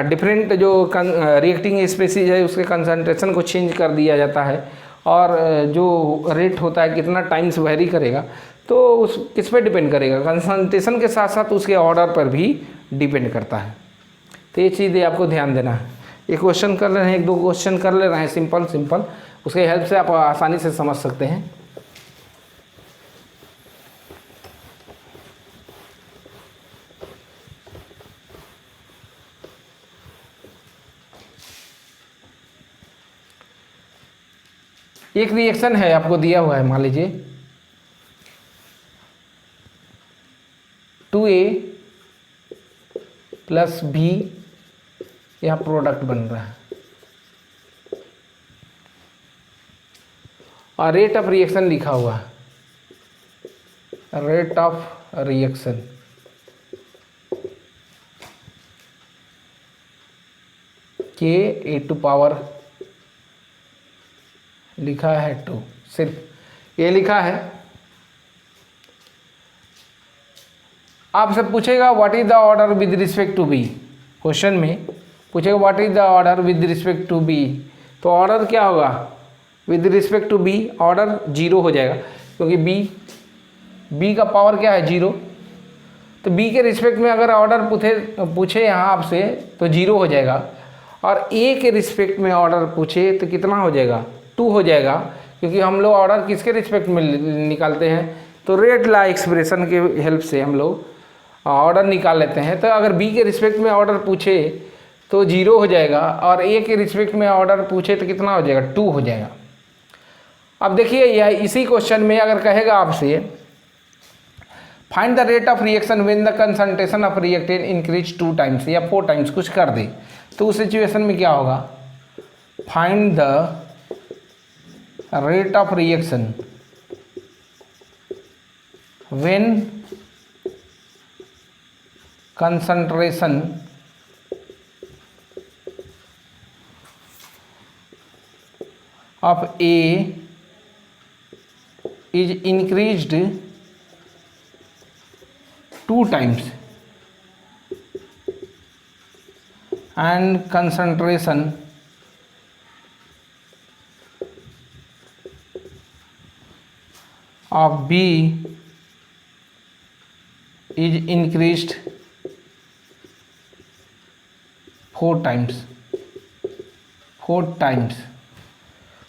S1: डिफरेंट जो रिएक्टिंग स्पीशीज है उसके कंसंट्रेशन को चेंज कर दिया जाता है, और जो रेट होता है कितना टाइम्स वेरी करेगा, तो उस किस पे डिपेंड करेगा, कंसंट्रेशन के साथ साथ उसके ऑर्डर पर भी डिपेंड करता है। तो ये चीज़ें आपको ध्यान देना है। ये क्वेश्चन कर रहे हैं, 1-2 क्वेश्चन कर ले रहे हैं सिंपल, उसके हेल्प से आप आसानी से समझ सकते हैं। एक रिएक्शन है आपको दिया हुआ है, मान लीजिए 2A + B, यहाँ प्रोडक्ट बन रहा है, और रेट ऑफ रिएक्शन लिखा हुआ है, रेट ऑफ रिएक्शन K⁴ लिखा है 2, सिर्फ ये लिखा है। आपसे पूछेगा what is the order with respect to B, question में पूछेगा what is the order with respect to B, तो ऑर्डर क्या होगा, with respect to B order 0 हो जाएगा, क्योंकि बी का पावर क्या है, 0, तो बी के रिस्पेक्ट में अगर ऑर्डर पूछे यहाँ आपसे तो 0 हो जाएगा, और ए के रिस्पेक्ट में ऑर्डर पूछे तो कितना हो जाएगा, 2 हो जाएगा, क्योंकि हम लोग ऑर्डर किसके रिस्पेक्ट में निकालते हैं, तो रेट ला एक्सप्रेशन के हेल्प से हम लोग ऑर्डर निकाल लेते हैं। तो अगर बी के रिस्पेक्ट में ऑर्डर पूछे तो 0 हो जाएगा, और ए के रिस्पेक्ट में ऑर्डर पूछे तो कितना हो जाएगा, 2 हो जाएगा। अब देखिए यह इसी क्वेश्चन में अगर कहेगा आपसे find the rate of reaction when the concentration of reactant increase 2 times या 4 टाइम्स कुछ कर दे, तो उस सिचुएशन में क्या होगा, find the rate of reaction when concentration of A is increased 2 times and concentration of B is increased 4 times.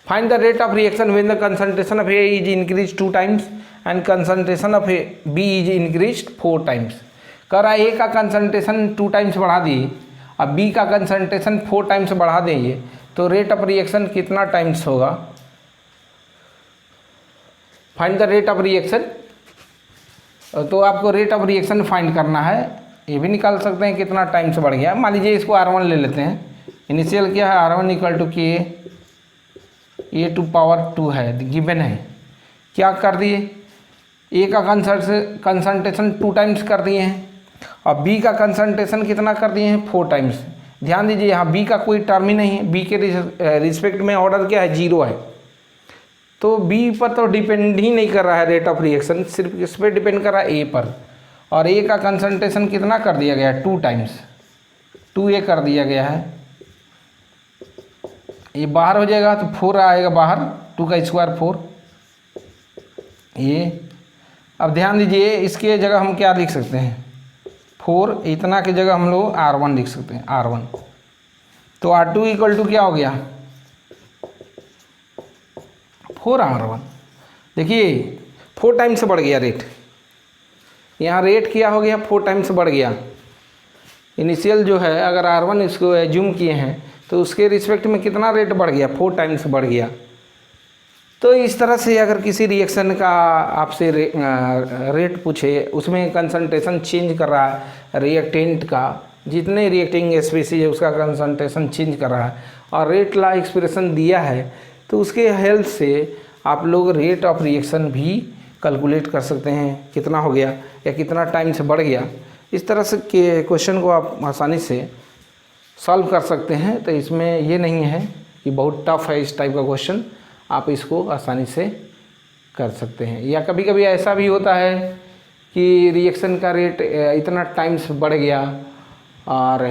S1: Find the rate of reaction when the concentration of A is increased 2 times and concentration of B is increased 4 times. कह रहा है A का concentration 2 times बढ़ा दिए, अब B का concentration 4 times बढ़ा देंगे, तो रेट ऑफ रिएक्शन कितना टाइम्स होगा, find the rate of reaction तो आपको रेट ऑफ रिएक्शन फाइंड करना है, ये भी निकाल सकते हैं कितना टाइम से बढ़ गया। मान लीजिए इसको R1 ले लेते हैं, इनिशियल क्या है R1 equal to k A to power 2 है, गिवन है। क्या कर दिए, ए का कंसंट्रेशन 2 टाइम्स कर दिए हैं और बी का कंसंट्रेशन कितना कर दिए हैं 4 टाइम्स। ध्यान दीजिए यहाँ बी का कोई टर्म ही नहीं है, बी के रिस्पेक्ट में ऑर्डर क्या है 0 है, तो बी पर तो डिपेंड ही नहीं कर रहा है रेट ऑफ रिएक्शन, सिर्फ इस पर डिपेंड कर रहा है ए पर। और ए का कंसंट्रेशन कितना कर दिया गया है 2 टाइम्स, 2A कर दिया गया है। ये बाहर हो जाएगा तो 4 आएगा बाहर, 2 का स्क्वायर 4 ये। अब ध्यान दीजिए इसके जगह हम क्या लिख सकते हैं 4, इतना की जगह हम लोग R1 लिख सकते हैं R1। तो R2 इक्वल टू क्या हो गया 4R1। देखिए 4 टाइम्स बढ़ गया रेट, यहाँ रेट क्या हो गया 4 टाइम्स बढ़ गया। इनिशियल जो है अगर R1 इसको एज्यूम किए हैं तो उसके रिस्पेक्ट में कितना रेट बढ़ गया 4 टाइम्स बढ़ गया। तो इस तरह से अगर किसी रिएक्शन का आपसे रेट पूछे, उसमें कंसंट्रेशन चेंज कर रहा है रिएक्टेंट का, जितने रिएक्टिंग स्पीसीज है उसका कंसंट्रेशन चेंज कर रहा है और रेट ला एक्सप्रेशन दिया है, तो उसके हेल्प से आप लोग रेट ऑफ रिएक्शन भी कैलकुलेट कर सकते हैं कितना हो गया या कितना टाइम से बढ़ गया। इस तरह से के क्वेश्चन को आप आसानी से सॉल्व कर सकते हैं। तो इसमें ये नहीं है कि बहुत टफ है इस टाइप का क्वेश्चन, आप इसको आसानी से कर सकते हैं। या कभी कभी ऐसा भी होता है कि रिएक्शन का रेट इतना टाइम्स बढ़ गया और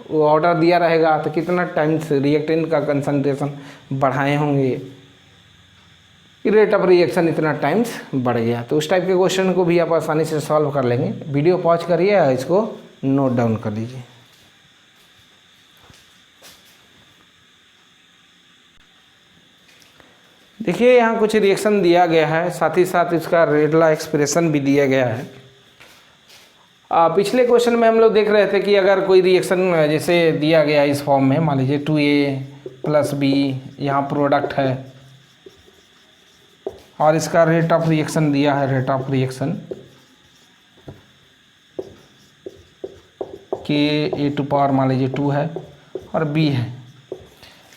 S1: वो ऑर्डर दिया रहेगा तो कितना टाइम्स रिएक्टेंट का कंसंट्रेशन बढ़ाए होंगे कि रेट ऑफ रिएक्शन इतना टाइम्स बढ़ गया। तो उस टाइप के क्वेश्चन को भी आप आसानी से सॉल्व कर लेंगे। वीडियो पॉज करिए, इसको नोट डाउन कर लीजिए। देखिए यहाँ कुछ रिएक्शन दिया गया है, साथ ही साथ इसका रेट लॉ एक्सप्रेशन भी दिया गया है। पिछले क्वेश्चन में हम लोग देख रहे थे कि अगर कोई रिएक्शन जैसे दिया गया इस फॉर्म में, मान लीजिए 2A + B यहाँ प्रोडक्ट है और इसका रेट ऑफ रिएक्शन दिया है, रेट ऑफ रिएक्शन के A⁴ मान लीजिए 2 है और B है।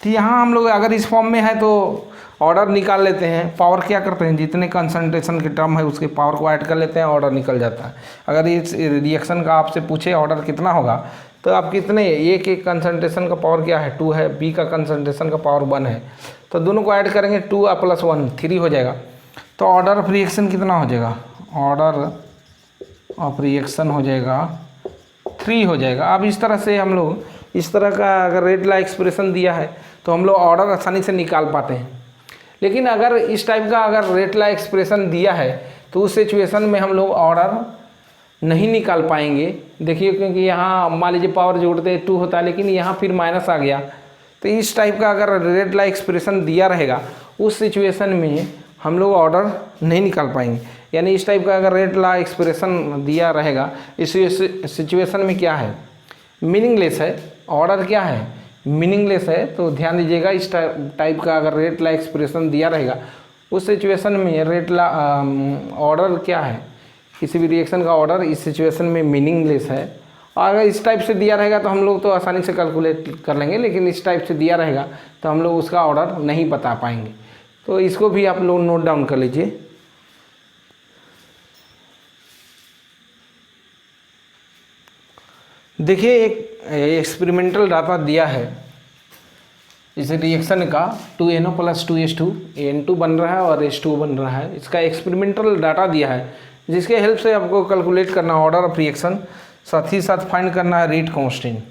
S1: तो यहाँ हम लोग अगर इस फॉर्म में है तो ऑर्डर निकाल लेते हैं। पावर क्या करते हैं, जितने कंसंट्रेशन के टर्म है उसके पावर को ऐड कर लेते हैं, ऑर्डर निकल जाता है। अगर इस रिएक्शन का आपसे पूछे ऑर्डर कितना होगा तो आप कितने, ए के कंसंट्रेशन का पावर क्या है 2 है, बी का कंसंट्रेशन का पावर 1 है, तो दोनों को ऐड करेंगे 2 + 1 3 हो जाएगा। तो ऑर्डर ऑफ रिएक्शन कितना हो जाएगा, ऑर्डर ऑफ रिएक्शन हो जाएगा 3 हो जाएगा। अब इस तरह से हम लोग इस तरह का अगर रेट लॉ एक्सप्रेशन दिया है तो हम लोग ऑर्डर आसानी से निकाल पाते हैं। लेकिन अगर इस टाइप का अगर रेट लॉ एक्सप्रेशन दिया है तो उस सिचुएशन में हम लोग ऑर्डर नहीं निकाल पाएंगे। देखिए क्योंकि यहाँ मान लीजिए पावर जोड़ते 2 होता है लेकिन यहाँ फिर माइनस आ गया, तो इस टाइप का अगर रेट लॉ एक्सप्रेशन दिया रहेगा उस सिचुएशन में हम लोग ऑर्डर नहीं निकाल पाएंगे। यानी इस टाइप का अगर रेट लॉ एक्सप्रेशन दिया रहेगा इस सिचुएशन में क्या है, मीनिंगलेस है, ऑर्डर क्या है मीनिंगलेस है। तो ध्यान दीजिएगा इस टाइप का अगर रेट लॉ एक्सप्रेशन दिया रहेगा उस सिचुएशन में रेट लॉ ऑर्डर क्या है, किसी भी रिएक्शन का ऑर्डर इस सिचुएशन में मीनिंगलेस है। और अगर इस टाइप से दिया रहेगा तो हम लोग तो आसानी से कैलकुलेट कर लेंगे, लेकिन इस टाइप से दिया रहेगा तो हम लोग उसका ऑर्डर नहीं बता पाएंगे। तो इसको भी आप लोग नोट डाउन कर लीजिए। देखिए एक एक्सपेरिमेंटल डाटा दिया है इस रिएक्शन का 2NO + 2H2 N2 बन रहा है और H2 बन रहा है। इसका एक्सपेरिमेंटल डाटा दिया है जिसके हेल्प से आपको कैलकुलेट करना ऑर्डर ऑफ रिएक्शन, साथ ही साथ फाइंड करना है रेट कांस्टेंट।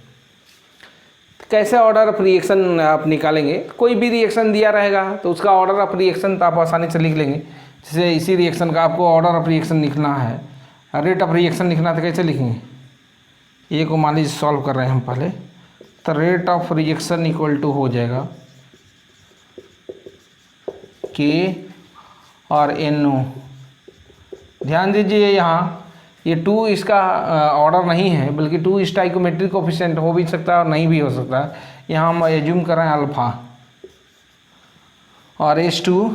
S1: कैसे ऑर्डर ऑफ रिएक्शन आप निकालेंगे, कोई भी रिएक्शन दिया रहेगा तो उसका ऑर्डर ऑफ रिएक्शन तो आप आसानी से लिख लेंगे। जैसे इसी रिएक्शन का आपको ऑर्डर ऑफ रिएक्शन लिखना है, रेट ऑफ रिएक्शन लिखना है तो कैसे लिखेंगे, ए को मान लीजिए सॉल्व कर रहे हैं हम पहले, तो rate of reaction equal to हो जाएगा के और NO। ध्यान दीजिए यहाँ ये 2 इसका ऑर्डर नहीं है, बल्कि 2 स्टाइकोमेट्रिक कोफिशिएंट हो भी सकता है और नहीं भी हो सकता है। यहाँ हम एज्यूम कर रहे हैं अल्फ़ा, और H2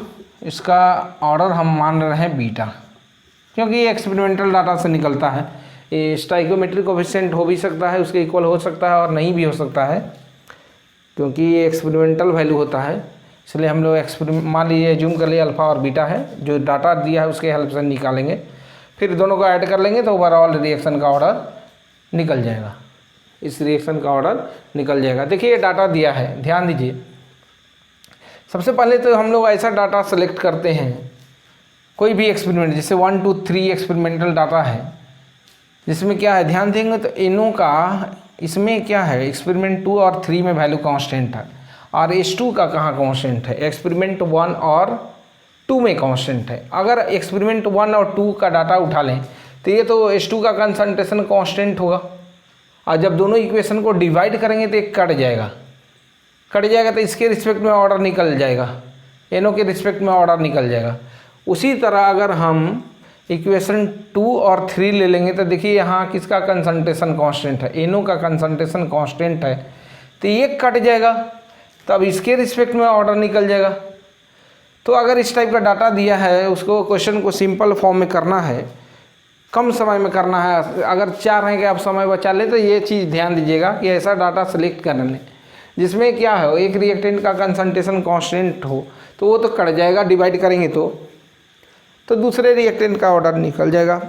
S1: इसका ऑर्डर हम मान रहे हैं बीटा। क्योंकि ये एक्सपेरिमेंटल डाटा से निकलता है। ये स्टाइकोमेट्रिक कोएफिशिएंट हो भी सकता है, उसके इक्वल हो सकता है और नहीं भी हो सकता है, क्योंकि ये एक्सपेरिमेंटल वैल्यू होता है। इसलिए हम लोग मान लीजिए जूम कर लिए अल्फ़ा और बीटा है, जो डाटा दिया है उसके हेल्प से निकालेंगे, फिर दोनों को ऐड कर लेंगे तो ओवरऑल रिएक्शन का ऑर्डर निकल जाएगा। इस रिएक्शन का ऑर्डर निकल जाएगा। देखिए ये डाटा दिया है, ध्यान दीजिए। सबसे पहले तो हम लोग ऐसा डाटा सेलेक्ट करते हैं, कोई भी एक्सपेरिमेंट, जैसे 1 2 3 एक्सपेरिमेंटल डाटा है, जिसमें क्या है ध्यान देंगे तो इनों का इसमें क्या है, एक्सपेरिमेंट 2 और 3 में वैल्यू कांस्टेंट है, और H2 का कहाँ कांस्टेंट है, एक्सपेरिमेंट 1 और 2 में कांस्टेंट है। अगर एक्सपेरिमेंट 1 और 2 का डाटा उठा लें तो ये तो H2 का कंसंट्रेशन कांस्टेंट होगा, और जब दोनों इक्वेशन को डिवाइड करेंगे तो एक कट जाएगा तो इसके रिस्पेक्ट में ऑर्डर निकल जाएगा, एनओ के रिस्पेक्ट में ऑर्डर निकल जाएगा। उसी तरह अगर हम इक्वेशन 2 और 3 ले लेंगे तो देखिए यहाँ किसका कंसंट्रेशन कांस्टेंट है, एनओ का कंसंट्रेशन कांस्टेंट है, तो ये कट जाएगा, तब इसके रिस्पेक्ट में ऑर्डर निकल जाएगा। तो अगर इस टाइप का डाटा दिया है, उसको क्वेश्चन को सिंपल फॉर्म में करना है, कम समय में करना है, अगर चाह रहे हैं कि आप समय बचा लें तो ये चीज़ ध्यान दीजिएगा कि ऐसा डाटा सेलेक्ट करने जिसमें क्या हो, एक रिएक्टेंट का कंसंट्रेशन कांस्टेंट हो, तो वो तो कट जाएगा, डिवाइड करेंगे तो दूसरे रिएक्टेंट का ऑर्डर निकल जाएगा।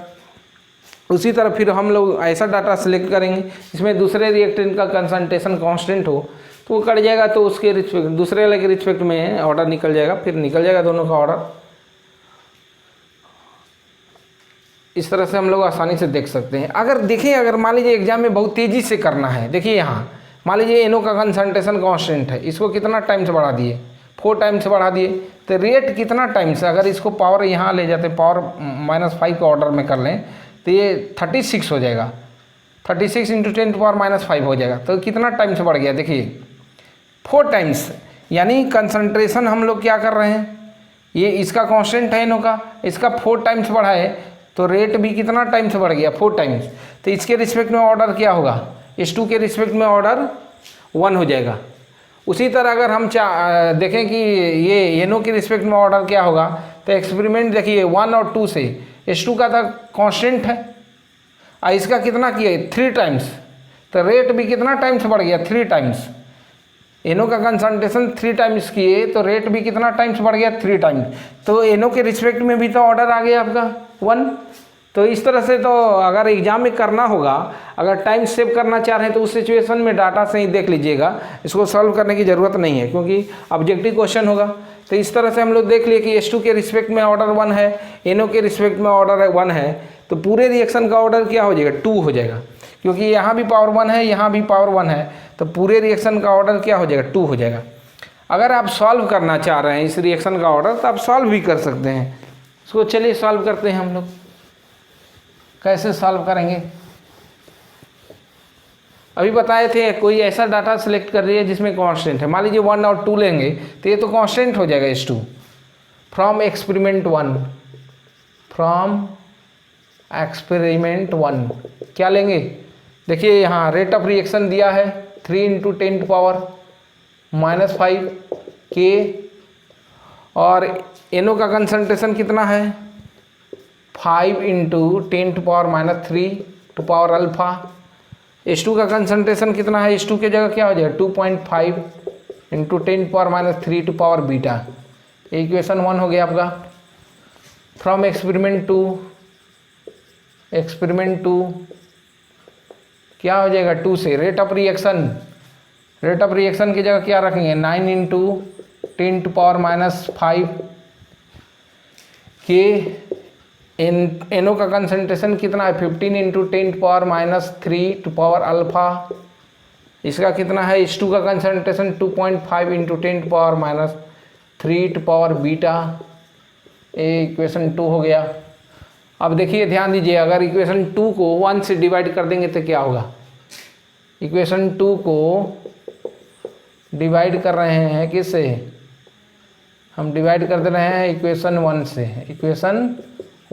S1: उसी तरह फिर हम लोग ऐसा डाटा सेलेक्ट करेंगे जिसमें दूसरे रिएक्टेंट का कंसंट्रेशन कांस्टेंट हो, तो वो कट जाएगा, तो उसके रिस्पेक्ट दूसरे वाले के रिस्पेक्ट में ऑर्डर निकल जाएगा, फिर निकल जाएगा दोनों का ऑर्डर। इस तरह से हम लोग आसानी से देख सकते हैं। अगर मान लीजिए एग्जाम में बहुत तेज़ी से करना है, देखिए यहाँ मान लीजिए एनओ का कंसंट्रेशन कांस्टेंट है, इसको कितना टाइम से बढ़ा दिए, 4 टाइम से बढ़ा दिए, तो रेट कितना टाइम से, अगर इसको पावर यहाँ ले जाते, पावर -5 के ऑर्डर में कर लें तो ये 36 हो जाएगा, 36 × 10⁻⁵ हो जाएगा। तो कितना टाइम से बढ़ गया, देखिए 4 टाइम्स, यानी कंसंट्रेशन हम लोग क्या कर रहे हैं, ये इसका कांस्टेंट है एनओ का, इसका 4 टाइम्स बढ़ा है, तो रेट भी कितना टाइम से बढ़ गया, 4 टाइम्स। तो इसके रिस्पेक्ट में ऑर्डर क्या होगा, H2 के रिस्पेक्ट में ऑर्डर 1 हो जाएगा। उसी तरह अगर हम देखें कि ये NO के रिस्पेक्ट में ऑर्डर क्या होगा, तो एक्सपेरिमेंट देखिए 1 और 2 से H2 का था कांस्टेंट है, और इसका कितना किया 3 टाइम्स, तो रेट भी कितना टाइम्स बढ़ गया, 3 टाइम्स। NO का कंसंट्रेशन 3 टाइम्स किए तो रेट भी कितना टाइम्स बढ़ गया, 3 टाइम्स। तो NO के रिस्पेक्ट में भी तो ऑर्डर आ गया आपका 1। तो इस तरह से तो अगर एग्जाम में करना होगा, अगर टाइम सेव करना चाह रहे हैं तो उस सिचुएशन में डाटा से ही देख लीजिएगा, इसको सॉल्व करने की ज़रूरत नहीं है क्योंकि ऑब्जेक्टिव क्वेश्चन होगा। तो इस तरह से हम लोग देख लिए कि H2 के रिस्पेक्ट में ऑर्डर 1 है, NO के रिस्पेक्ट में ऑर्डर 1 है, तो पूरे रिएक्शन का ऑर्डर क्या हो जाएगा, 2 हो जाएगा, क्योंकि यहाँ भी पावर 1 है, यहाँ भी पावर 1 है, तो पूरे रिएक्शन का ऑर्डर क्या हो जाएगा, 2 हो जाएगा। अगर आप सॉल्व करना चाह रहे हैं इस रिएक्शन का ऑर्डर तो आप सॉल्व भी कर सकते हैं। इसको चलिए सॉल्व करते हैं हम लोग। कैसे सॉल्व करेंगे, अभी बताए थे, कोई ऐसा डाटा सेलेक्ट कर रही है जिसमें कांस्टेंट है, मान लीजिए 1 और 2 लेंगे तो ये तो कांस्टेंट हो जाएगा H2 from experiment 1, from experiment 1 क्या लेंगे, देखिए यहाँ रेट ऑफ रिएक्शन दिया है 3 × 10⁻⁵ के, और NO का कंसंट्रेशन कितना है 5 × 10⁻³ H2 का कंसंट्रेशन कितना है, H2 के जगह क्या हो जाएगा 2.5 × 10⁻³ इक्वेशन 1 हो गया आपका। फ्रॉम एक्सपेरिमेंट 2 क्या हो जाएगा 2 से रेट ऑफ रिएक्शन की जगह क्या रखेंगे 9 × 10⁻⁵ के, NO का कंसंट्रेशन कितना है 15 × 10⁻³ इसका कितना है, H2 का कंसंट्रेशन 2.5 × 10⁻³ ये इक्वेशन 2 हो गया। अब देखिए ध्यान दीजिए, अगर इक्वेशन 2 को 1 से डिवाइड कर देंगे तो क्या होगा, इक्वेशन 2 को डिवाइड कर रहे हैं किससे, हम डिवाइड कर दे रहे हैं इक्वेशन 1 से, इक्वेशन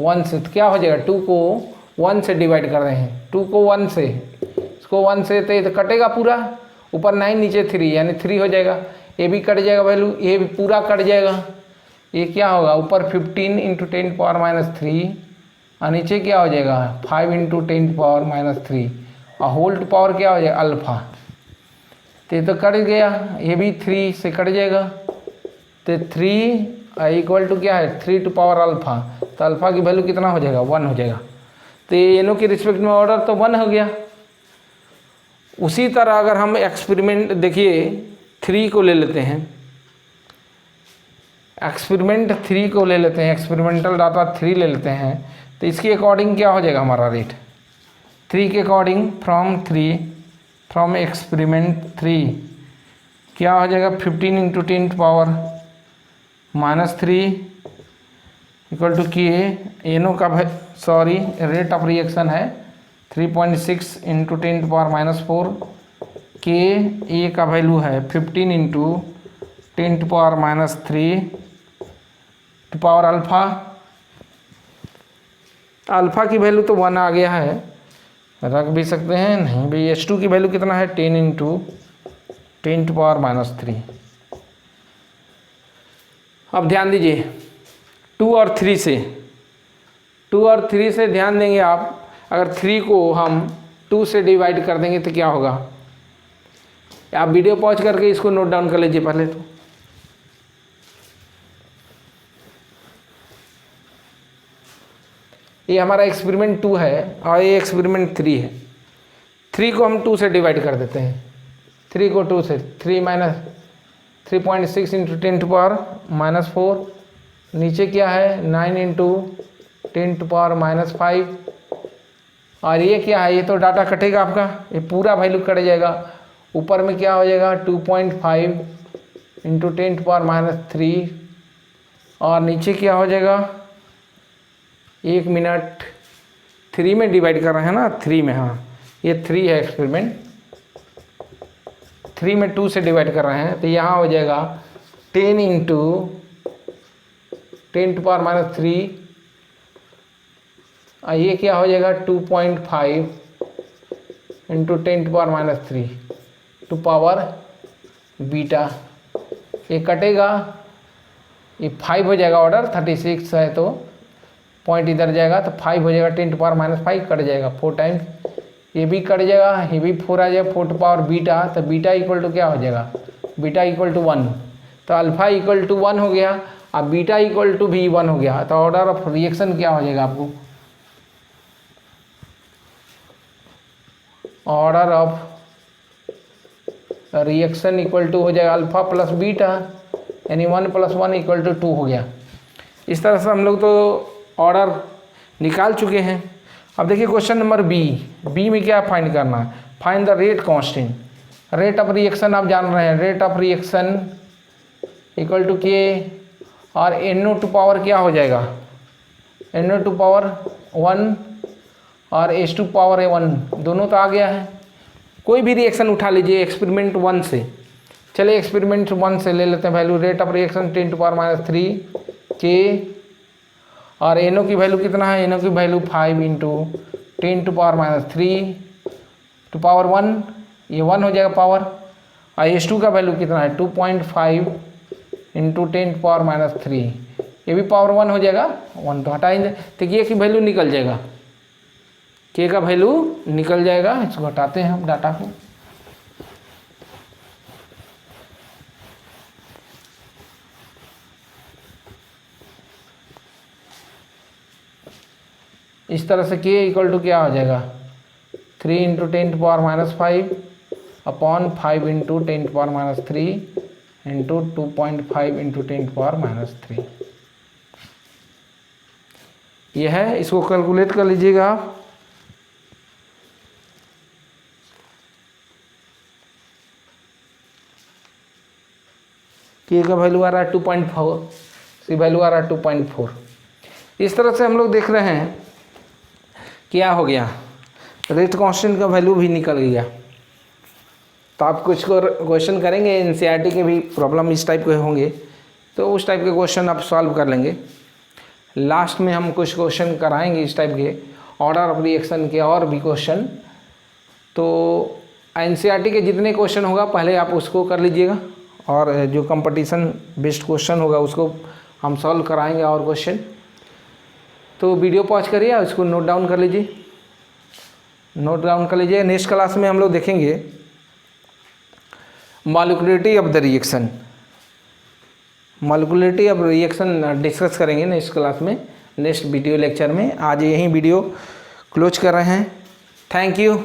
S1: 1 से, तो क्या हो जाएगा 2 को 1 से डिवाइड कर रहे हैं, 2 को 1 से, इसको 1 से तो ये तो कटेगा पूरा, ऊपर 9 नीचे 3 यानी 3 हो जाएगा, ये भी कट जाएगा वैल्यू, ये भी पूरा कट जाएगा, ये क्या होगा ऊपर 15 × 10⁻³ और नीचे क्या हो जाएगा 5 × 10⁻³ और होल पावर क्या हो जाएगा अल्फ़ा। तो ये तो कट गया, ये भी 3 से कट जाएगा। तो 3 = क्या है 3 पावर अल्फ़ा। तो अल्फ़ा की वैल्यू कितना हो जाएगा 1 हो जाएगा। तो ये एनो के रिस्पेक्ट में ऑर्डर तो 1 हो गया। उसी तरह अगर हम एक्सपेरिमेंट देखिए 3 को ले लेते हैं, एक्सपेरिमेंट 3 को ले लेते हैं, एक्सपेरिमेंटल डाटा 3 ले लेते हैं। तो इसके अकॉर्डिंग क्या हो जाएगा हमारा रेट 3 के अकॉर्डिंग फ्रॉम एक्सपेरिमेंट 3 क्या हो जाएगा 15 × 10⁻³ = कि एनो का रेट ऑफ रिएक्शन है 3.6 × 10⁻⁴ के ए का वैल्यू है 15 × 10⁻³ टू पावर अल्फ़ा की वैल्यू तो 1 आ गया है, रख भी सकते हैं। नहीं भाई H2 की वैल्यू कितना है 10 × 10⁻³ अब ध्यान दीजिए 2 और 3 से ध्यान देंगे आप। अगर 3 को हम 2 से डिवाइड कर देंगे तो क्या होगा, आप वीडियो पॉज करके इसको नोट डाउन कर लीजिए पहले। तो ये हमारा एक्सपेरिमेंट 2 है और ये एक्सपेरिमेंट 3 है। 3 को हम 2 से डिवाइड कर देते हैं, 3 को 2 से 3.6 × 10⁻⁴। नीचे क्या है 9 × 10⁻⁵। और ये क्या है, ये तो डाटा कटेगा आपका, ये पूरा वैल्यू कट जाएगा। ऊपर में क्या हो जाएगा 2.5 × 10⁻³ और नीचे क्या हो जाएगा 1 मिनट 3 में डिवाइड कर रहे हैं ना 3 में, हाँ ये 3 है एक्सपेरिमेंट 3 में 2 से डिवाइड कर रहे हैं। तो यहाँ हो जाएगा 10 × 10⁻³ और ये क्या हो जाएगा 2.5 × 10⁻³ टू पावर बीटा। ये कटेगा, ये 5 हो जाएगा, ऑर्डर 36 है तो पॉइंट इधर जाएगा तो 5 हो जाएगा, 10⁻⁵ कट जाएगा 4 टाइम्स, ये भी कट जाएगा, ये भी 4 आ जाएगा, 4 टू पावर बीटा। तो बीटा = क्या हो जाएगा बीटा = 1। तो अल्फ़ा = 1 हो गया, अब बीटा = भी 1 हो गया। तो ऑर्डर ऑफ रिएक्शन क्या हो जाएगा आपको, ऑर्डर ऑफ रिएक्शन = हो जाएगा अल्फ़ा प्लस बीटा, यानी 1 + 1 = 2 हो गया। इस तरह से हम लोग तो ऑर्डर निकाल चुके हैं। अब देखिए क्वेश्चन नंबर बी में क्या फाइंड करना है, find the rate constant. Rate of reaction आप जान रहे हैं, रेट ऑफ रिएक्शन = के और NO टू पावर क्या हो जाएगा NO टू पावर 1 और H2 पावर 1 दोनों तो आ गया है। कोई भी रिएक्शन उठा लीजिए एक्सपेरिमेंट 1 से, चलिए एक्सपेरिमेंट 1 से ले लेते हैं वैल्यू। रेट ऑफ रिएक्शन 10⁻³ के और NO की वैल्यू कितना है, NO की वैल्यू 5 × 10⁻³ टू पावर 1, ये 1 हो जाएगा पावर। और H2 का वैल्यू कितना है 2.5 × 10⁻³ ये भी पावर 1 हो जाएगा, 1 तो हटाएंगे तो ये की वैल्यू निकल जाएगा, के का वैल्यू निकल जाएगा। इसको हटाते हैं हम डाटा को। इस तरह से के = क्या हो जाएगा 3 × 10⁻⁵ अपॉन 5 × 10⁻³ इंटू 2.5 × 10⁻³ यह है। इसको कैलकुलेट कर लीजिएगा आप। के का वैल्यू आ रहा है 2.4, सी वैल्यू आ रहा है 2.4। इस तरह से हम लोग देख रहे हैं क्या हो गया, रेट कांस्टेंट का वैल्यू भी निकल गया। तो आप कुछ क्वेश्चन करेंगे एनसीईआरटी के भी प्रॉब्लम इस टाइप के होंगे, तो उस टाइप के क्वेश्चन आप सॉल्व कर लेंगे। लास्ट में हम कुछ क्वेश्चन कराएंगे इस टाइप के ऑर्डर ऑफ रिएक्शन के और भी क्वेश्चन। तो एनसीईआरटी के जितने क्वेश्चन होगा पहले आप उसको कर लीजिएगा, और जो कंपटीशन बेस्ड क्वेश्चन होगा उसको हम सॉल्व कराएंगे और क्वेश्चन। तो वीडियो पॉज करिए और इसको नोट डाउन कर लीजिए, नोट डाउन कर लीजिए। नेक्स्ट क्लास में हम लोग देखेंगे molecularity of the reaction, molecularity of reaction discuss करेंगे नेक्स्ट क्लास में, नेक्स्ट वीडियो लेक्चर में। आज यही वीडियो क्लोज कर रहे हैं। Thank you.